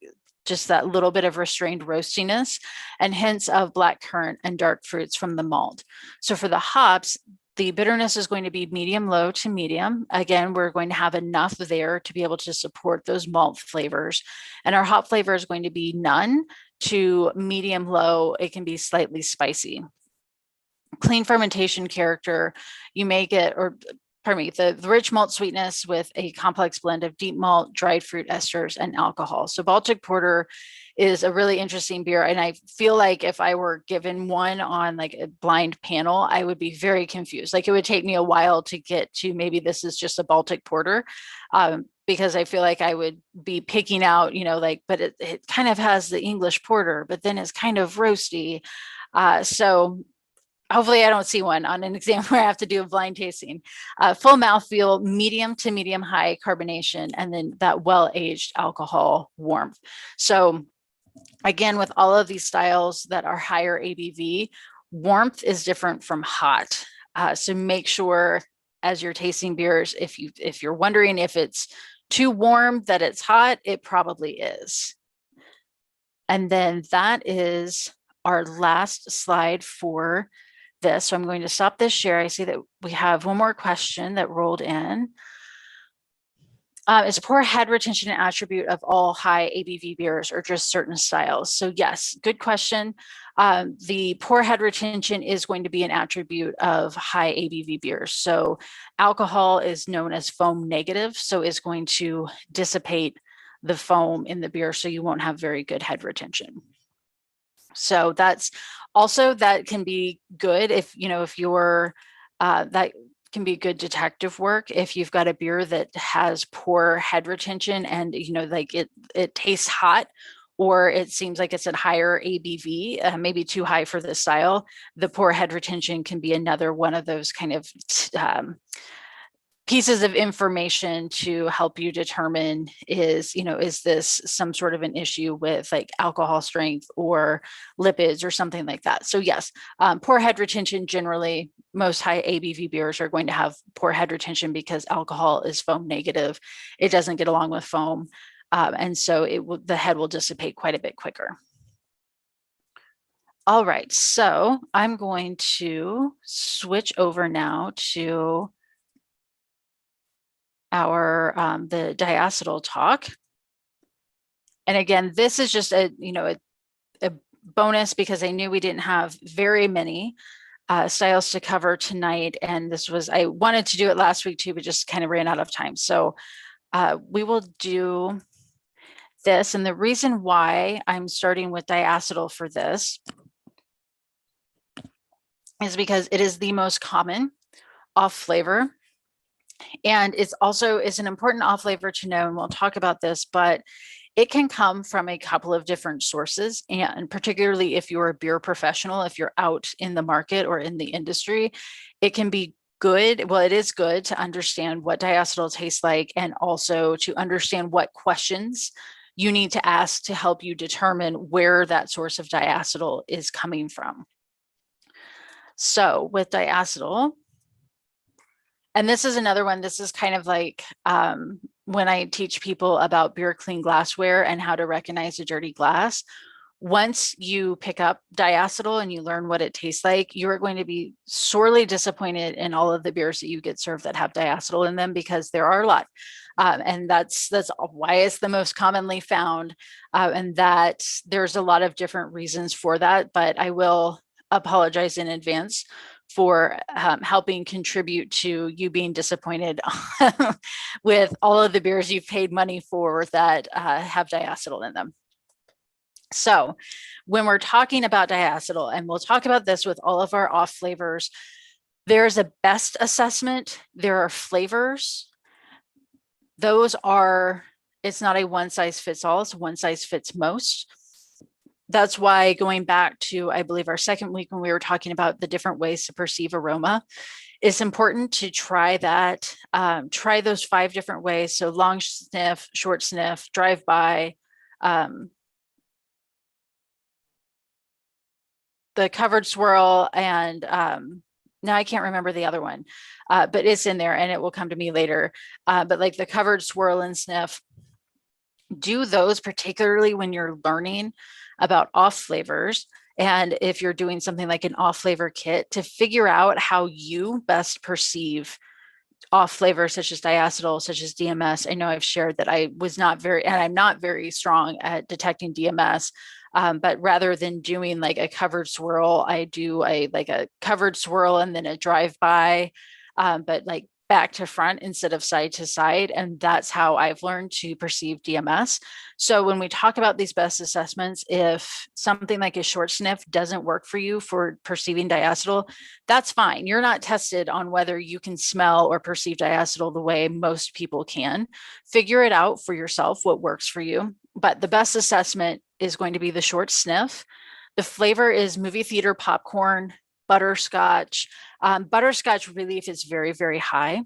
[SPEAKER 1] just that little bit of restrained roastiness, and hints of black currant and dark fruits from the malt. So for the hops, the bitterness is going to be medium low to medium. Again, we're going to have enough there to be able to support those malt flavors. And our hop flavor is going to be none to medium low. It can be slightly spicy. Clean fermentation character, you may get, the rich malt sweetness with a complex blend of deep malt, dried fruit esters, and alcohol. So Baltic Porter is a really interesting beer. And I feel like if I were given one on like a blind panel, I would be very confused. Like it would take me a while to get to maybe this is just a Baltic Porter, because I feel like I would be picking out, but it kind of has the English Porter, but then it's kind of roasty. So hopefully I don't see one on an exam where I have to do a blind tasting. Full mouthfeel, medium to medium high carbonation, and then that well-aged alcohol warmth. So again, with all of these styles that are higher ABV, warmth is different from hot. So make sure as you're tasting beers, if you're wondering if it's too warm that it's hot, it probably is. And then that is our last slide for this. So I'm going to stop this share. I see that we have one more question that rolled in. Is poor head retention an attribute of all high ABV beers or just certain styles? So yes, good question. The poor head retention is going to be an attribute of high ABV beers. So alcohol is known as foam negative, so it's going to dissipate the foam in the beer, so you won't have very good head retention. So that's also, that can be good if you're that can be good detective work if you've got a beer that has poor head retention and like it tastes hot, or it seems like it's at higher ABV, maybe too high for this style. The poor head retention can be another one of those kind of pieces of information to help you determine is this some sort of an issue with like alcohol strength or lipids or something like that. So yes, poor head retention, generally most high ABV beers are going to have poor head retention because alcohol is foam negative. It doesn't get along with foam. And so the head will dissipate quite a bit quicker. All right, so I'm going to switch over now to our the diacetyl talk. And again, this is just a bonus because I knew we didn't have very many styles to cover tonight, and I wanted to do it last week too, but just kind of ran out of time. So we will do this, and the reason why I'm starting with diacetyl for this is because it is the most common off flavor. And it's an important off flavor to know, and we'll talk about this, but it can come from a couple of different sources. And particularly if you're a beer professional, if you're out in the market or in the industry, it can be good. Well, it is good to understand what diacetyl tastes like, and also to understand what questions you need to ask to help you determine where that source of diacetyl is coming from. So with diacetyl, and this is another one, this is kind of like when I teach people about beer clean glassware and how to recognize a dirty glass. Once you pick up diacetyl and you learn what it tastes like, you're going to be sorely disappointed in all of the beers that you get served that have diacetyl in them, because there are a lot. And that's why it's the most commonly found. And that there's a lot of different reasons for that, but I will apologize in advance for helping contribute to you being disappointed with all of the beers you've paid money for that have diacetyl in them. So when we're talking about diacetyl, and we'll talk about this with all of our off flavors, there's a best assessment. There are flavors. It's not a one size fits all, it's one size fits most. That's why, going back to, I believe, our second week when we were talking about the different ways to perceive aroma, it's important to try that. Try those 5 different ways. So long sniff, short sniff, drive by, the covered swirl, and now I can't remember the other one, but it's in there and it will come to me later. But like the covered swirl and sniff, do those particularly when you're learning about off flavors. And if you're doing something like an off flavor kit, to figure out how you best perceive off flavors such as diacetyl, such as DMS. I know I've shared that I'm not very strong at detecting DMS, but rather than doing like a covered swirl, I do a covered swirl and then a drive by, but like back to front instead of side to side. And that's how I've learned to perceive DMS. So when we talk about these best assessments, if something like a short sniff doesn't work for you for perceiving diacetyl, that's fine. You're not tested on whether you can smell or perceive diacetyl the way most people can. Figure it out for yourself, what works for you. But the best assessment is going to be the short sniff. The flavor is movie theater popcorn, butterscotch. Butterscotch relief is very, very high.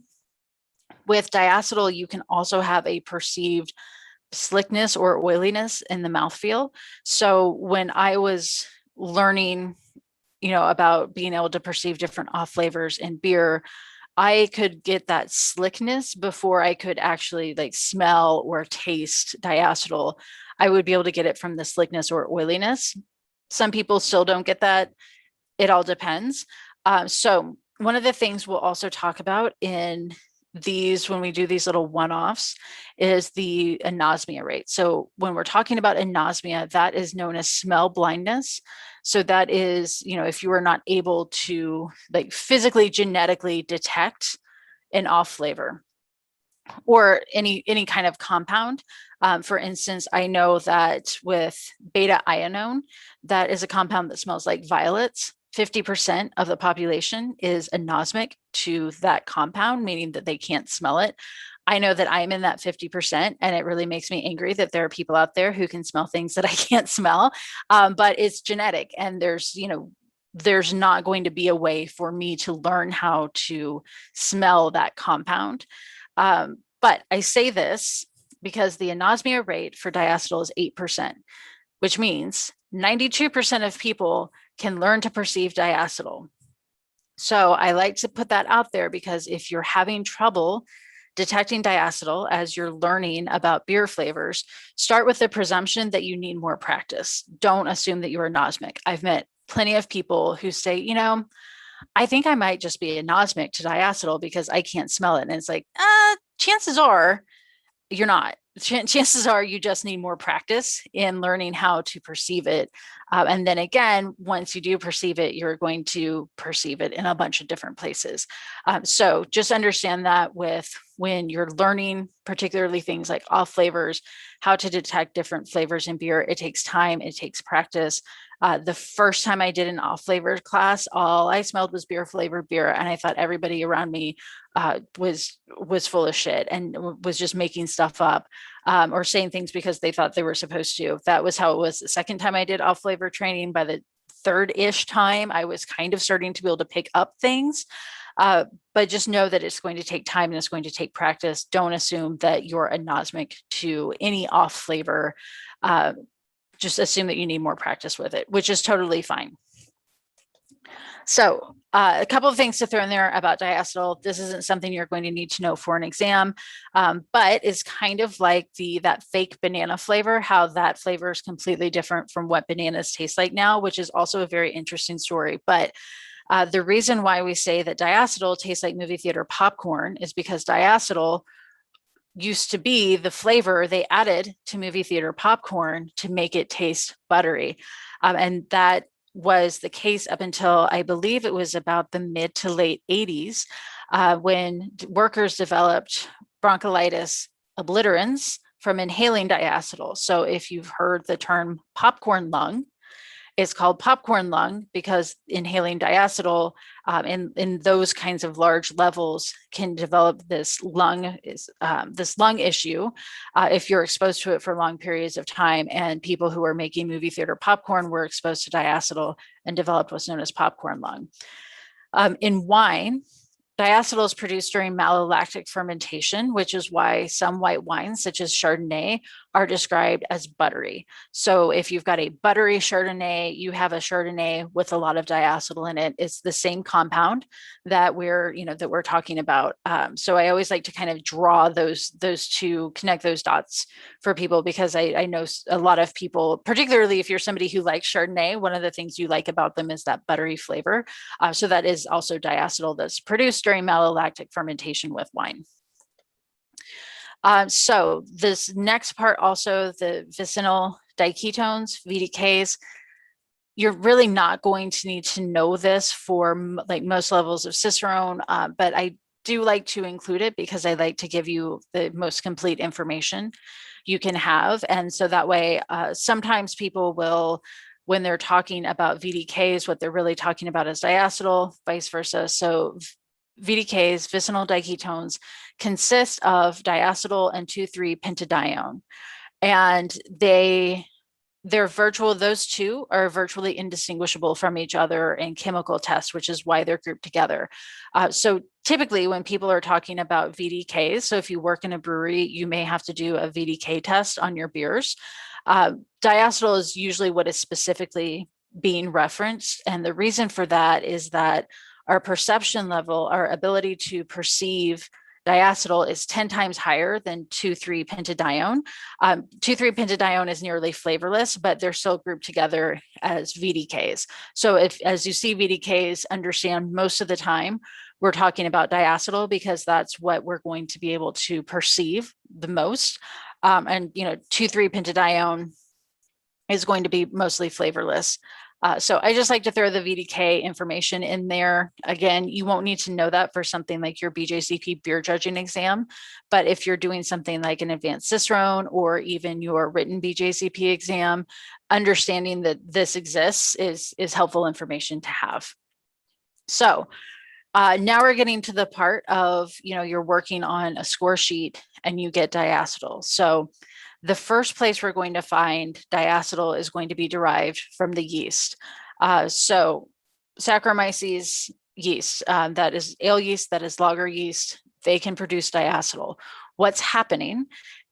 [SPEAKER 1] With diacetyl, you can also have a perceived slickness or oiliness in the mouthfeel. So when I was learning, about being able to perceive different off flavors in beer, I could get that slickness before I could actually like smell or taste diacetyl. I would be able to get it from the slickness or oiliness. Some people still don't get that. It all depends. So one of the things we'll also talk about in these, when we do these little one-offs, is the anosmia rate. So when we're talking about anosmia, that is known as smell blindness. So that is, if you are not able to like physically, genetically detect an off flavor or any kind of compound. For instance, I know that with beta ionone, that is a compound that smells like violets. 50% of the population is anosmic to that compound, meaning that they can't smell it. I know that I'm in that 50%, and it really makes me angry that there are people out there who can smell things that I can't smell. But it's genetic, and there's not going to be a way for me to learn how to smell that compound. But I say this because the anosmia rate for diacetyl is 8%, which means 92% of people can learn to perceive diacetyl. So I like to put that out there because if you're having trouble detecting diacetyl as you're learning about beer flavors, start with the presumption that you need more practice. Don't assume that you are anosmic. I've met plenty of people who say, I think I might just be anosmic to diacetyl because I can't smell it. And it's like, chances are you're not. Chances are you just need more practice in learning how to perceive it. And then again, once you do perceive it, you're going to perceive it in a bunch of different places. So just understand that when you're learning, particularly things like off flavors, how to detect different flavors in beer, it takes time, it takes practice. The first time I did an off flavored class, all I smelled was beer flavored beer, and I thought everybody around me was full of shit and was just making stuff up or saying things because they thought they were supposed to. That was how it was the second time I did off flavor training. By the third-ish time, I was kind of starting to be able to pick up things. But just know that it's going to take time and it's going to take practice. Don't assume that you're anosmic to any off flavor. Just assume that you need more practice with it, which is totally fine. So a couple of things to throw in there about diacetyl. This isn't something you're going to need to know for an exam, but it's kind of like that fake banana flavor, how that flavor is completely different from what bananas taste like now, which is also a very interesting story. But the reason why we say that diacetyl tastes like movie theater popcorn is because diacetyl used to be the flavor they added to movie theater popcorn to make it taste buttery. And that was the case up until I believe it was about the mid to late 80s when workers developed bronchiolitis obliterans from inhaling diacetyl. So if you've heard the term popcorn lung, it's called popcorn lung because inhaling diacetyl in those kinds of large levels can develop this lung issue if you're exposed to it for long periods of time. And people who are making movie theater popcorn were exposed to diacetyl and developed what's known as popcorn lung. In wine, diacetyl is produced during malolactic fermentation, which is why some white wines, such as Chardonnay, are described as buttery. So if you've got a buttery Chardonnay, you have a Chardonnay with a lot of diacetyl in it. It's the same compound that we're talking about. So I always like to kind of draw those two, connect those dots for people, because I know a lot of people, particularly if you're somebody who likes Chardonnay, one of the things you like about them is that buttery flavor. So that is also diacetyl that's produced during malolactic fermentation with wine. So this next part also, the vicinal diketones, VDKs, you're really not going to need to know this for like most levels of Cicerone, but I do like to include it because I like to give you the most complete information you can have. And so that way, sometimes people will, when they're talking about VDKs, what they're really talking about is diacetyl, vice versa. So VDKs, vicinal diketones, consist of diacetyl and 2,3-pentadione. And they those two are virtually indistinguishable from each other in chemical tests, which is why they're grouped together. So typically when people are talking about VDKs, so if you work in a brewery, you may have to do a VDK test on your beers. Diacetyl is usually what is specifically being referenced. And the reason for that is that our perception level, our ability to perceive diacetyl is 10 times higher than 2,3-pentadione. 2,3-pentadione is nearly flavorless, but they're still grouped together as VDKs. So as you see VDKs, understand most of the time we're talking about diacetyl because that's what we're going to be able to perceive the most. And 2,3-pentadione is going to be mostly flavorless. So I just like to throw the VDK information in there. Again, you won't need to know that for something like your BJCP beer judging exam, but if you're doing something like an advanced Cicerone or even your written BJCP exam, understanding that this exists is helpful information to have. So now we're getting to the part of, you're working on a score sheet and you get diacetyl. So the first place we're going to find diacetyl is going to be derived from the yeast. So Saccharomyces yeast, that is ale yeast, that is lager yeast, they can produce diacetyl. What's happening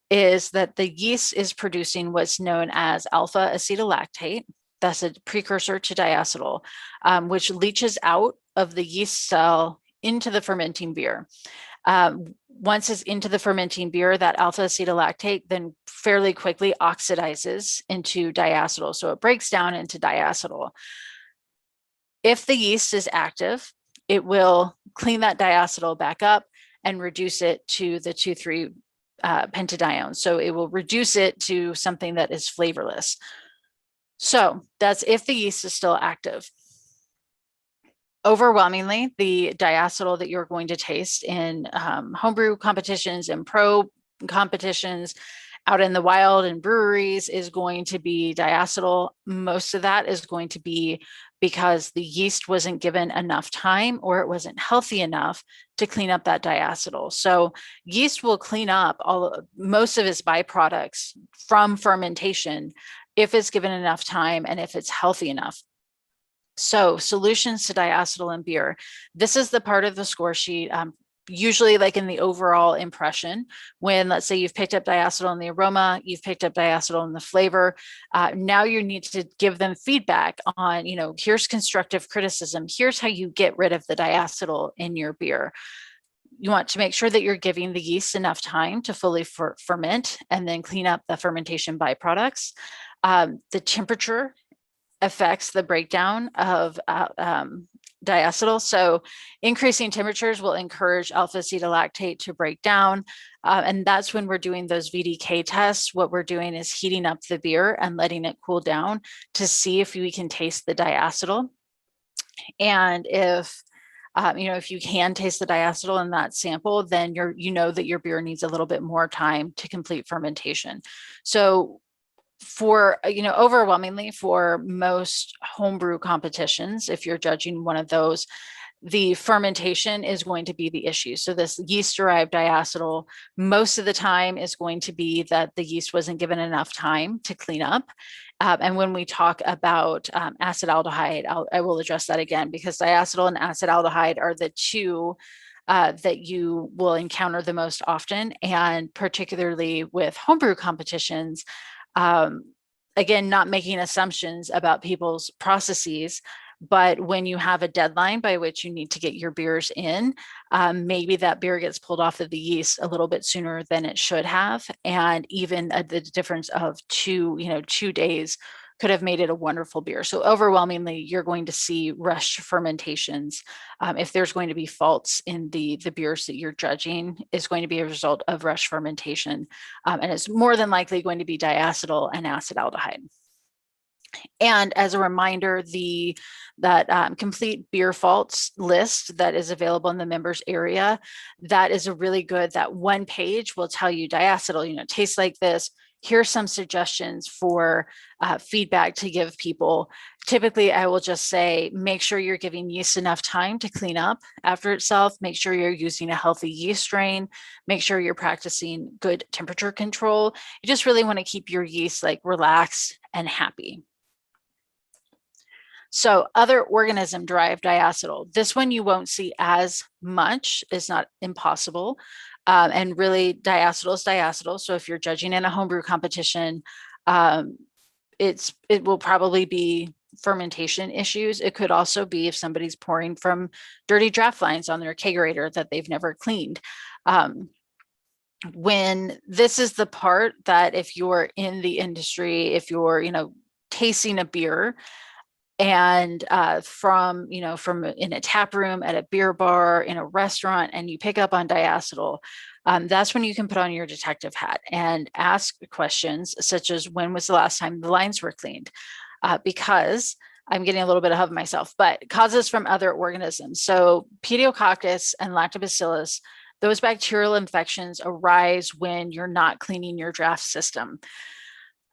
[SPEAKER 1] is that the yeast is producing what's known as alpha acetolactate. That's a precursor to diacetyl, which leaches out of the yeast cell into the fermenting beer. Once it's into the fermenting beer, that alpha acetolactate then fairly quickly oxidizes into diacetyl. So it breaks down into diacetyl. If the yeast is active, it will clean that diacetyl back up and reduce it to the 2,3-pentadione. So it will reduce it to something that is flavorless. So that's if the yeast is still active. Overwhelmingly, the diacetyl that you're going to taste in homebrew competitions and pro competitions out in the wild and breweries is going to be diacetyl. Most of that is going to be because the yeast wasn't given enough time or it wasn't healthy enough to clean up that diacetyl. So yeast will clean up most of its byproducts from fermentation if it's given enough time and if it's healthy enough. So solutions to diacetyl in beer. This is the part of the score sheet, usually like in the overall impression, when let's say you've picked up diacetyl in the aroma, you've picked up diacetyl in the flavor. Now you need to give them feedback on, here's constructive criticism. Here's how you get rid of the diacetyl in your beer. You want to make sure that you're giving the yeast enough time to fully ferment and then clean up the fermentation byproducts. The temperature affects the breakdown of diacetyl. So increasing temperatures will encourage alpha acetolactate to break down. And that's when we're doing those VDK tests. What we're doing is heating up the beer and letting it cool down to see if we can taste the diacetyl. And if you can taste the diacetyl in that sample, then you know that your beer needs a little bit more time to complete fermentation. So for, overwhelmingly for most homebrew competitions, if you're judging one of those, the fermentation is going to be the issue. So this yeast-derived diacetyl, most of the time is going to be that the yeast wasn't given enough time to clean up. And when we talk about acetaldehyde, I will address that again, because diacetyl and acetaldehyde are the two that you will encounter the most often, and particularly with homebrew competitions. Again, not making assumptions about people's processes, but when you have a deadline by which you need to get your beers in, maybe that beer gets pulled off of the yeast a little bit sooner than it should have. And even the difference of 2 days could have made it a wonderful beer. So overwhelmingly, you're going to see rushed fermentations. If there's going to be faults in the beers that you're judging, is going to be a result of rush fermentation. And it's more than likely going to be diacetyl and acetaldehyde. And as a reminder, that complete beer faults list that is available in the members area, that is a really good, that one page will tell you diacetyl, tastes like this. here's some suggestions for feedback to give people. Typically, I will just say, make sure you're giving yeast enough time to clean up after itself. Make sure you're using a healthy yeast strain. Make sure you're practicing good temperature control. You just really want to keep your yeast like relaxed and happy. So other organism-derived diacetyl, this one you won't see as much, it's not impossible. And really diacetyl is diacetyl. So if you're judging in a homebrew competition, it will probably be fermentation issues. It could also be if somebody's pouring from dirty draft lines on their kegerator that they've never cleaned. When this is the part that if you're in the industry, if you're, tasting a beer, and from in a tap room, at a beer bar, in a restaurant, and you pick up on diacetyl, that's when you can put on your detective hat and ask questions such as, when was the last time the lines were cleaned? Because I'm getting a little bit ahead of myself, but causes from other organisms. So Pediococcus and Lactobacillus, those bacterial infections arise when you're not cleaning your draft system.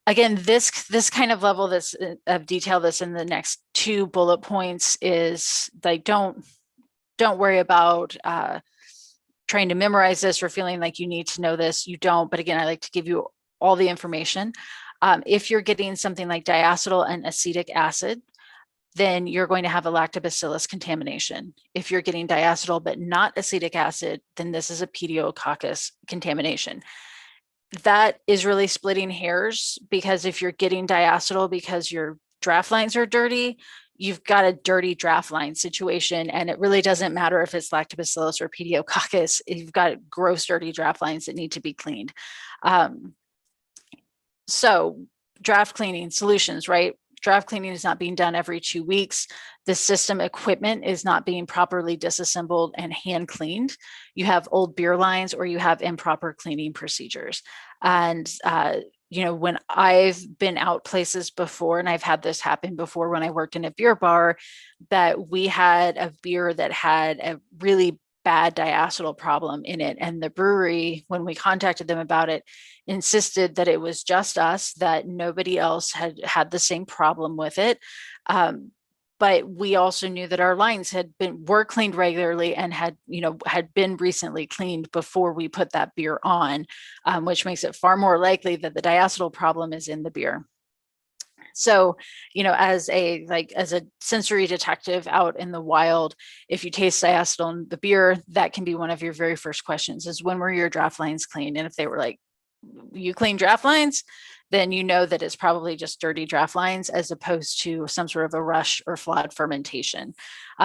[SPEAKER 1] Again, this kind of level of detail that's in the next 2 bullet points is like, don't worry about trying to memorize this or feeling like you need to know this. You don't. But again, I like to give you all the information. If you're getting something like diacetyl and acetic acid, then you're going to have a lactobacillus contamination. If you're getting diacetyl but not acetic acid, then this is a pediococcus contamination. That is really splitting hairs, because if you're getting diacetyl because your draft lines are dirty, you've got a dirty draft line situation, and it really doesn't matter if it's lactobacillus or pediococcus. You've got gross, dirty draft lines that need to be cleaned. So draft cleaning solutions, right? Draft cleaning is not being done every 2 weeks. The system equipment is not being properly disassembled and hand cleaned. You have old beer lines, or you have improper cleaning procedures. And, when I've been out places before, and I've had this happen before when I worked in a beer bar, that we had a beer that had a really bad diacetyl problem in it. And the brewery, when we contacted them about it, insisted that it was just us, that nobody else had the same problem with it. But we also knew that our lines were cleaned regularly and had been recently cleaned before we put that beer on, which makes it far more likely that the diacetyl problem is in the beer. So, as a sensory detective out in the wild, if you taste diacetyl in the beer, that can be one of your very first questions, is, when were your draft lines cleaned? And if they were like, you clean draft lines, then you know that it's probably just dirty draft lines, as opposed to some sort of a rush or flawed fermentation.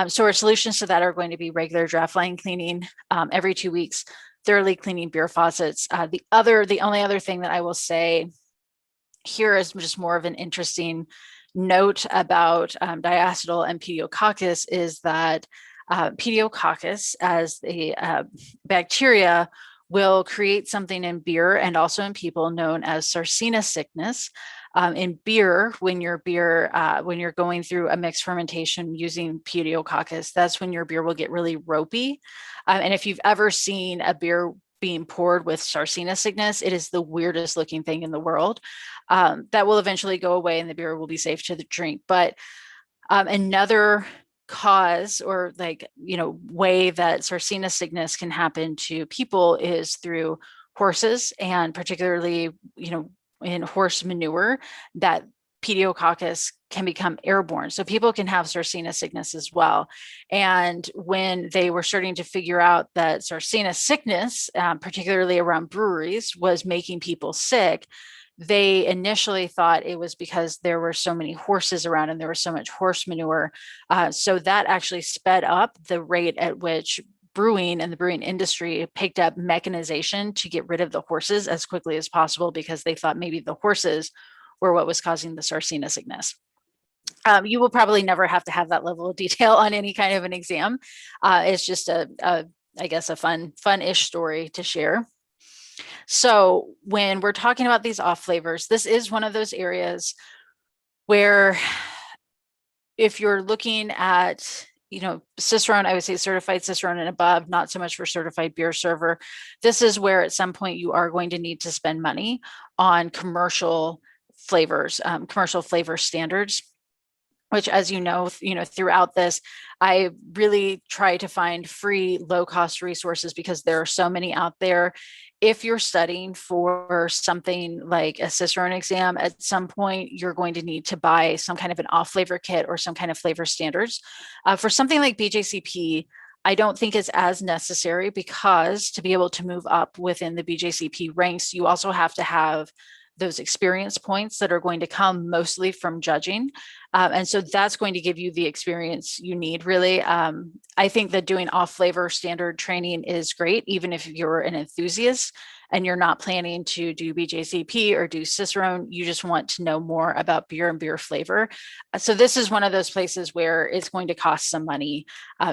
[SPEAKER 1] So our solutions to that are going to be regular draft line cleaning every 2 weeks, thoroughly cleaning beer faucets. The only other thing that I will say here is just more of an interesting note about diacetyl and pediococcus, is that pediococcus, as a bacteria, will create something in beer and also in people known as Sarcina sickness. In beer, when you're going through a mixed fermentation using pediococcus, that's when your beer will get really ropey. And if you've ever seen a beer being poured with Sarcina sickness, it is the weirdest looking thing in the world. That will eventually go away and the beer will be safe to drink. But another cause, or way that Sarcina sickness can happen to people, is through horses, and particularly in horse manure, that pediococcus can become airborne. So people can have Sarcina sickness as well. And when they were starting to figure out that Sarcina sickness, particularly around breweries, was making people sick, they initially thought it was because there were so many horses around and there was so much horse manure. So that actually sped up the rate at which brewing and the brewing industry picked up mechanization to get rid of the horses as quickly as possible, because they thought maybe the horses were what was causing the Sarcina sickness. You will probably never have to have that level of detail on any kind of an exam. It's just I guess a fun-ish story to share. So when we're talking about these off flavors, this is one of those areas where, if you're looking at Cicerone, I would say certified Cicerone and above, not so much for certified beer server. This is where at some point you are going to need to spend money on commercial flavors, commercial flavor standards, which, as throughout this, I really try to find free, low cost resources because there are so many out there. If you're studying for something like a Cicerone exam, at some point you're going to need to buy some kind of an off flavor kit or some kind of flavor standards. For something like BJCP, I don't think it's as necessary because to be able to move up within the BJCP ranks, you also have to have those experience points that are going to come mostly from judging. And so that's going to give you the experience you need, really. I think that doing off flavor standard training is great, even if you're an enthusiast and you're not planning to do BJCP or do Cicerone, you just want to know more about beer and beer flavor. So this is one of those places where it's going to cost some money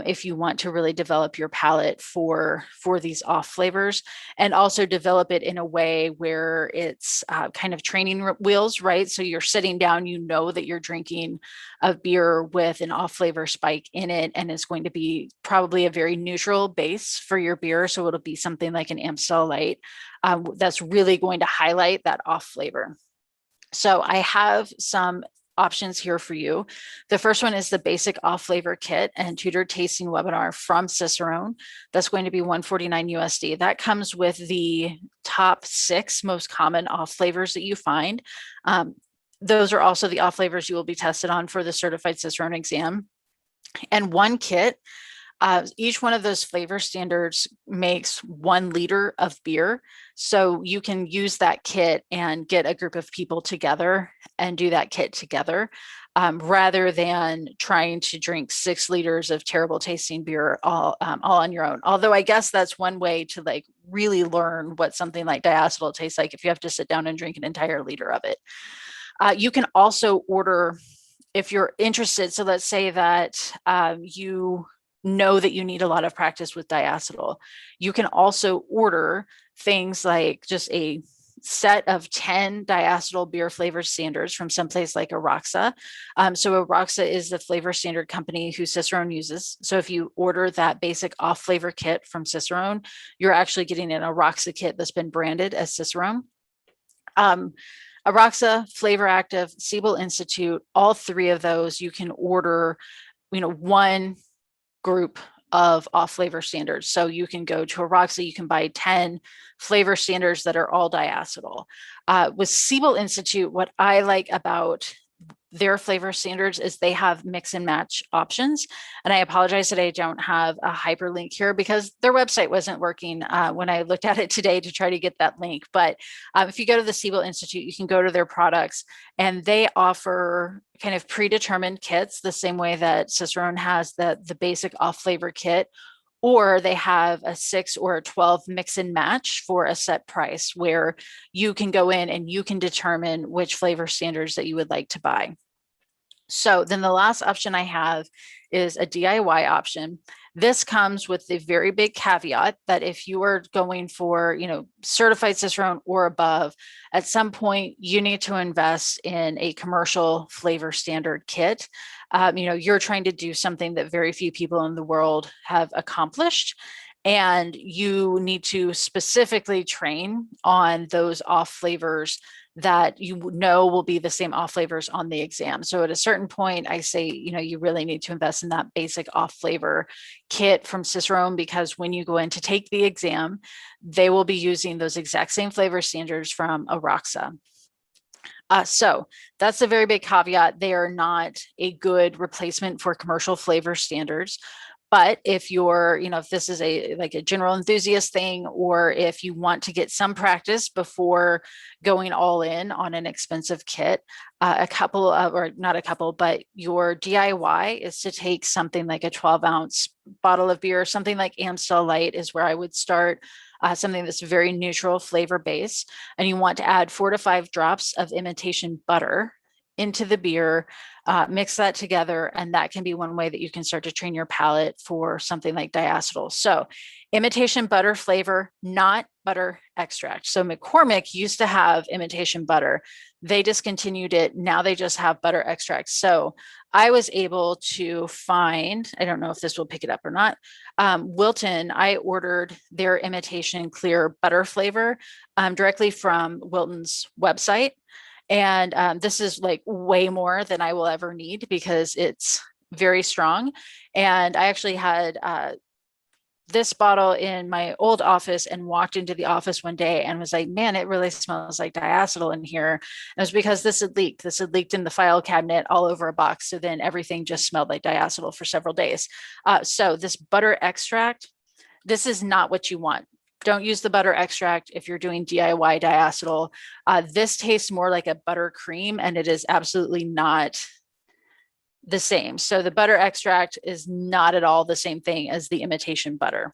[SPEAKER 1] if you want to really develop your palate for these off flavors, and also develop it in a way where it's kind of training wheels, right? So you're sitting down, you know that you're drinking a beer with an off flavor spike in it, and it's going to be probably a very neutral base for your beer. So it'll be something like an Amstel Light that's really going to highlight that off flavor. So I have some options here for you. The first one is the basic off flavor kit and tutored tasting webinar from Cicerone. That's going to be $149 USD. That comes with the top 6 most common off flavors that you find. Those are also the off flavors you will be tested on for the certified Cicerone exam. And one kit, each one of those flavor standards makes 1 liter of beer. So you can use that kit and get a group of people together and do that kit together, rather than trying to drink 6 liters of terrible tasting beer all on your own. Although I guess that's one way to like really learn what something like diacetyl tastes like if you have to sit down and drink an entire liter of it. You can also order if you're interested. So let's say that you know that you need a lot of practice with diacetyl. You can also order things like just a set of 10 diacetyl beer flavor standards from someplace like Aroxa. So Aroxa is the flavor standard company who Cicerone uses. So if you order that basic off flavor kit from Cicerone, you're actually getting an Aroxa kit that's been branded as Cicerone. Aroxa, Flavor Active, Siebel Institute, all 3 of those you can order, one group of off flavor standards. So you can go to Aroxa, you can buy 10 flavor standards that are all diacetyl. With Siebel Institute, what I like about their flavor standards is they have mix and match options. And I apologize that I don't have a hyperlink here because their website wasn't working when I looked at it today to try to get that link. But if you go to the Siebel Institute, you can go to their products and they offer kind of predetermined kits the same way that Cicerone has the basic off flavor kit, or they have a 6 or a 12 mix and match for a set price where you can go in and you can determine which flavor standards that you would like to buy. So then the last option I have is a DIY option. This comes with the very big caveat that if you are going for, certified Cicerone or above, at some point you need to invest in a commercial flavor standard kit. You're trying to do something that very few people in the world have accomplished. And you need to specifically train on those off flavors that you know will be the same off flavors on the exam. So at a certain point, I say, you really need to invest in that basic off flavor kit from Cicerone, because when you go in to take the exam, they will be using those exact same flavor standards from Aroxa. So that's a very big caveat. They are not a good replacement for commercial flavor standards. But if you're, if this is a general enthusiast thing, or if you want to get some practice before going all in on an expensive kit, but your DIY is to take something like a 12-ounce bottle of beer, something like Amstel Light is where I would start. Something that's very neutral flavor base, and you want to add 4 to 5 drops of imitation butter into the beer, mix that together, and that can be one way that you can start to train your palate for something like diacetyl. So imitation butter flavor, not butter extract. So McCormick used to have imitation butter. They discontinued it. Now they just have butter extract. So I was able to find, I don't know if this will pick it up or not, Wilton. I ordered their imitation clear butter flavor directly from Wilton's website. And this is like way more than I will ever need because it's very strong. And I actually had this bottle in my old office and walked into the office one day and was like, man, it really smells like diacetyl in here. And it was because this had leaked. This had leaked in the file cabinet all over a box. So then everything just smelled like diacetyl for several days. So this butter extract, this is not what you want. Don't use the butter extract if you're doing DIY diacetyl. This tastes more like a buttercream, and it is absolutely not the same. So the butter extract is not at all the same thing as the imitation butter.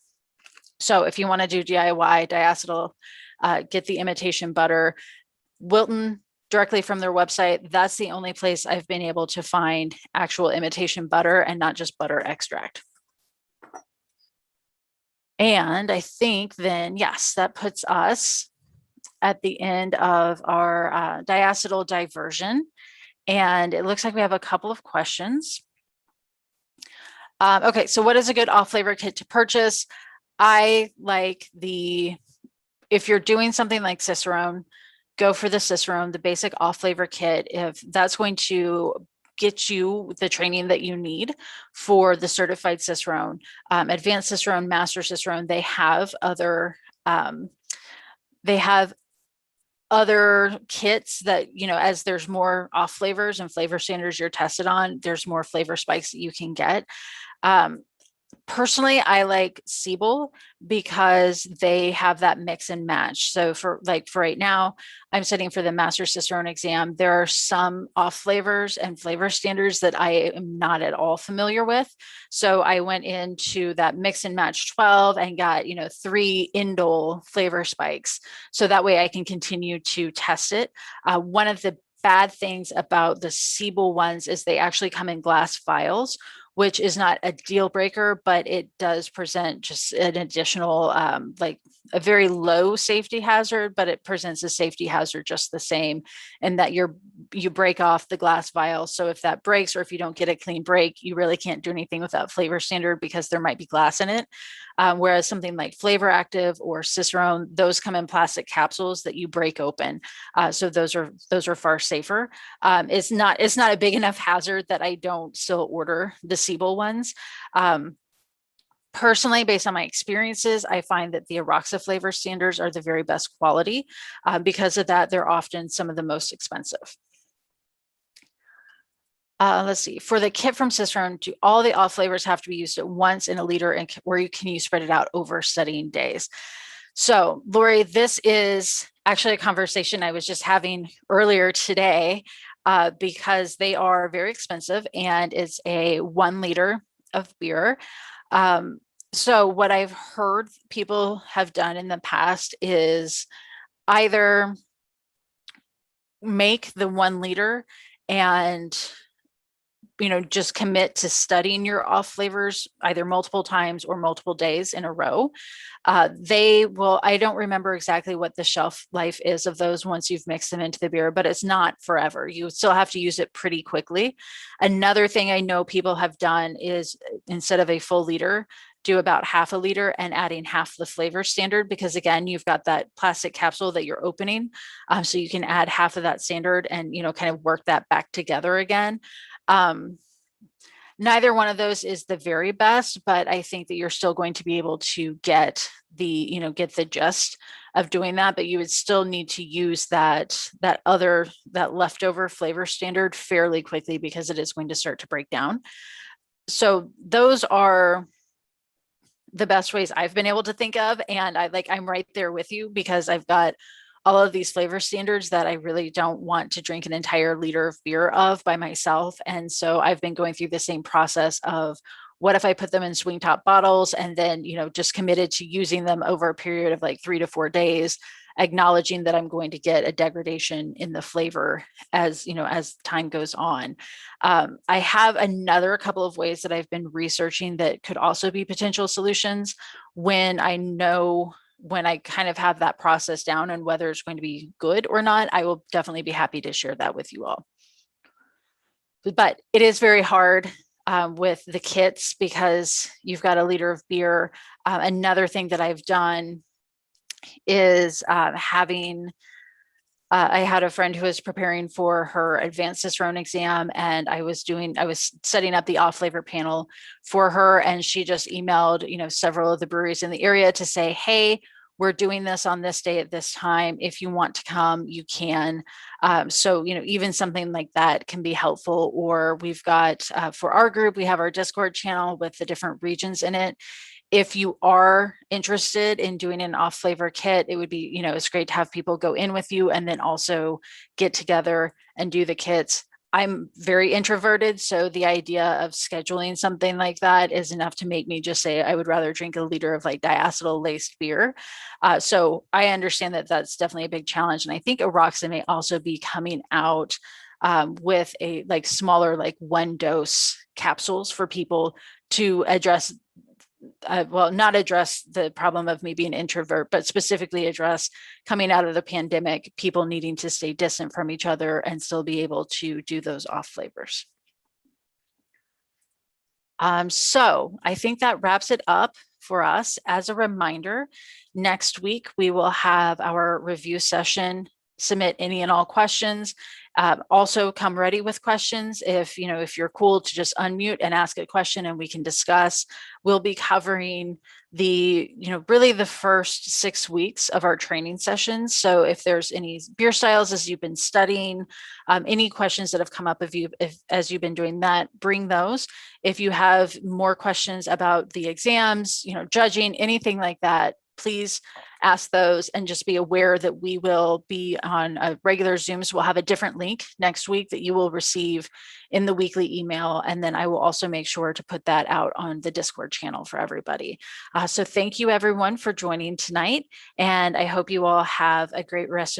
[SPEAKER 1] So if you want to do DIY diacetyl, get the imitation butter. Wilton, directly from their website, that's the only place I've been able to find actual imitation butter and not just butter extract. And I think then, yes, that puts us at the end of our diacetyl diversion. And it looks like we have a couple of questions. Okay, so what is a good off flavor kit to purchase? I like if you're doing something like Cicerone, go for the Cicerone, the basic off flavor kit. If that's going to get you the training that you need for the certified Cicerone, advanced Cicerone, master Cicerone, they have other kits that, as there's more off flavors and flavor standards you're tested on, there's more flavor spikes that you can get. Personally, I like Siebel because they have that mix and match. So for right now, I'm studying for the Master Cicerone exam. There are some off flavors and flavor standards that I am not at all familiar with. So I went into that mix and match 12 and got, 3 indole flavor spikes. So that way I can continue to test it. One of the bad things about the Siebel ones is they actually come in glass vials, which is not a deal breaker, but it does present just an additional, a very low safety hazard, but it presents a safety hazard just the same, and that you break off the glass vial. So if that breaks, or if you don't get a clean break, you really can't do anything with that flavor standard because there might be glass in it. Whereas something like Flavor Active or Cicerone, those come in plastic capsules that you break open. So those are far safer. It's not a big enough hazard that I don't still order the Siebel ones. Personally, based on my experiences, I find that the Aroxa flavor standards are the very best quality. Because of that, they're often some of the most expensive. Let's see, for the kit from Cicerone, do all the off flavors have to be used at once in a liter, or can you spread it out over studying days? So Lori, this is actually a conversation I was just having earlier today, because they are very expensive and it's a 1 liter of beer. So what I've heard people have done in the past is either make the 1 liter and just commit to studying your off flavors either multiple times or multiple days in a row. They will, I don't remember exactly what the shelf life is of those once you've mixed them into the beer, but it's not forever. You still have to use it pretty quickly. Another thing I know people have done is instead of a full liter, do about half a liter and adding half the flavor standard, because again, you've got that plastic capsule that you're opening. So you can add half of that standard and, kind of work that back together again. Neither one of those is the very best, but I think that you're still going to be able to get the gist of doing that, but you would still need to use that leftover flavor standard fairly quickly because it is going to start to break down. So those are the best ways I've been able to think of. And I'm right there with you because I've got all of these flavor standards that I really don't want to drink an entire liter of beer of by myself. And so I've been going through the same process of what if I put them in swing top bottles and then, just committed to using them over a period of 3 to 4 days. acknowledging that I'm going to get a degradation in the flavor as as time goes on. I have another couple of ways that I've been researching that could also be potential solutions when I kind of have that process down and whether it's going to be good or not. I will definitely be happy to share that with you all. But it is very hard with the kits because you've got a liter of beer. Another thing that I've done is I had a friend who was preparing for her advanced cicerone exam, and I was setting up the off flavor panel for her, and she just emailed, several of the breweries in the area to say, hey, we're doing this on this day at this time. If you want to come, you can. So, even something like that can be helpful. Or we've got, for our group, we have our Discord channel with the different regions in it. If you are interested in doing an off flavor kit, it would be, it's great to have people go in with you and then also get together and do the kits. I'm very introverted, so the idea of scheduling something like that is enough to make me just say I would rather drink a liter of like diacetyl laced beer. So I understand that that's definitely a big challenge, and I think Eroxa may also be coming out with a like smaller, like 1 dose capsules for people to address not address the problem of me being an introvert, but specifically address coming out of the pandemic, people needing to stay distant from each other and still be able to do those off flavors. So I think that wraps it up for us. As a reminder, next week we will have our review session. Submit any and all questions. Also come ready with questions. If you're cool to just unmute and ask a question and we can discuss. We'll be covering really the first 6 weeks of our training sessions. So if there's any beer styles as you've been studying, any questions that have come up as you've been doing that, bring those. If you have more questions about the exams, judging, anything like that, please ask those, and just be aware that we will be on a regular Zooms. We'll have a different link next week that you will receive in the weekly email. And then I will also make sure to put that out on the Discord channel for everybody. So thank you everyone for joining tonight. And I hope you all have a great rest of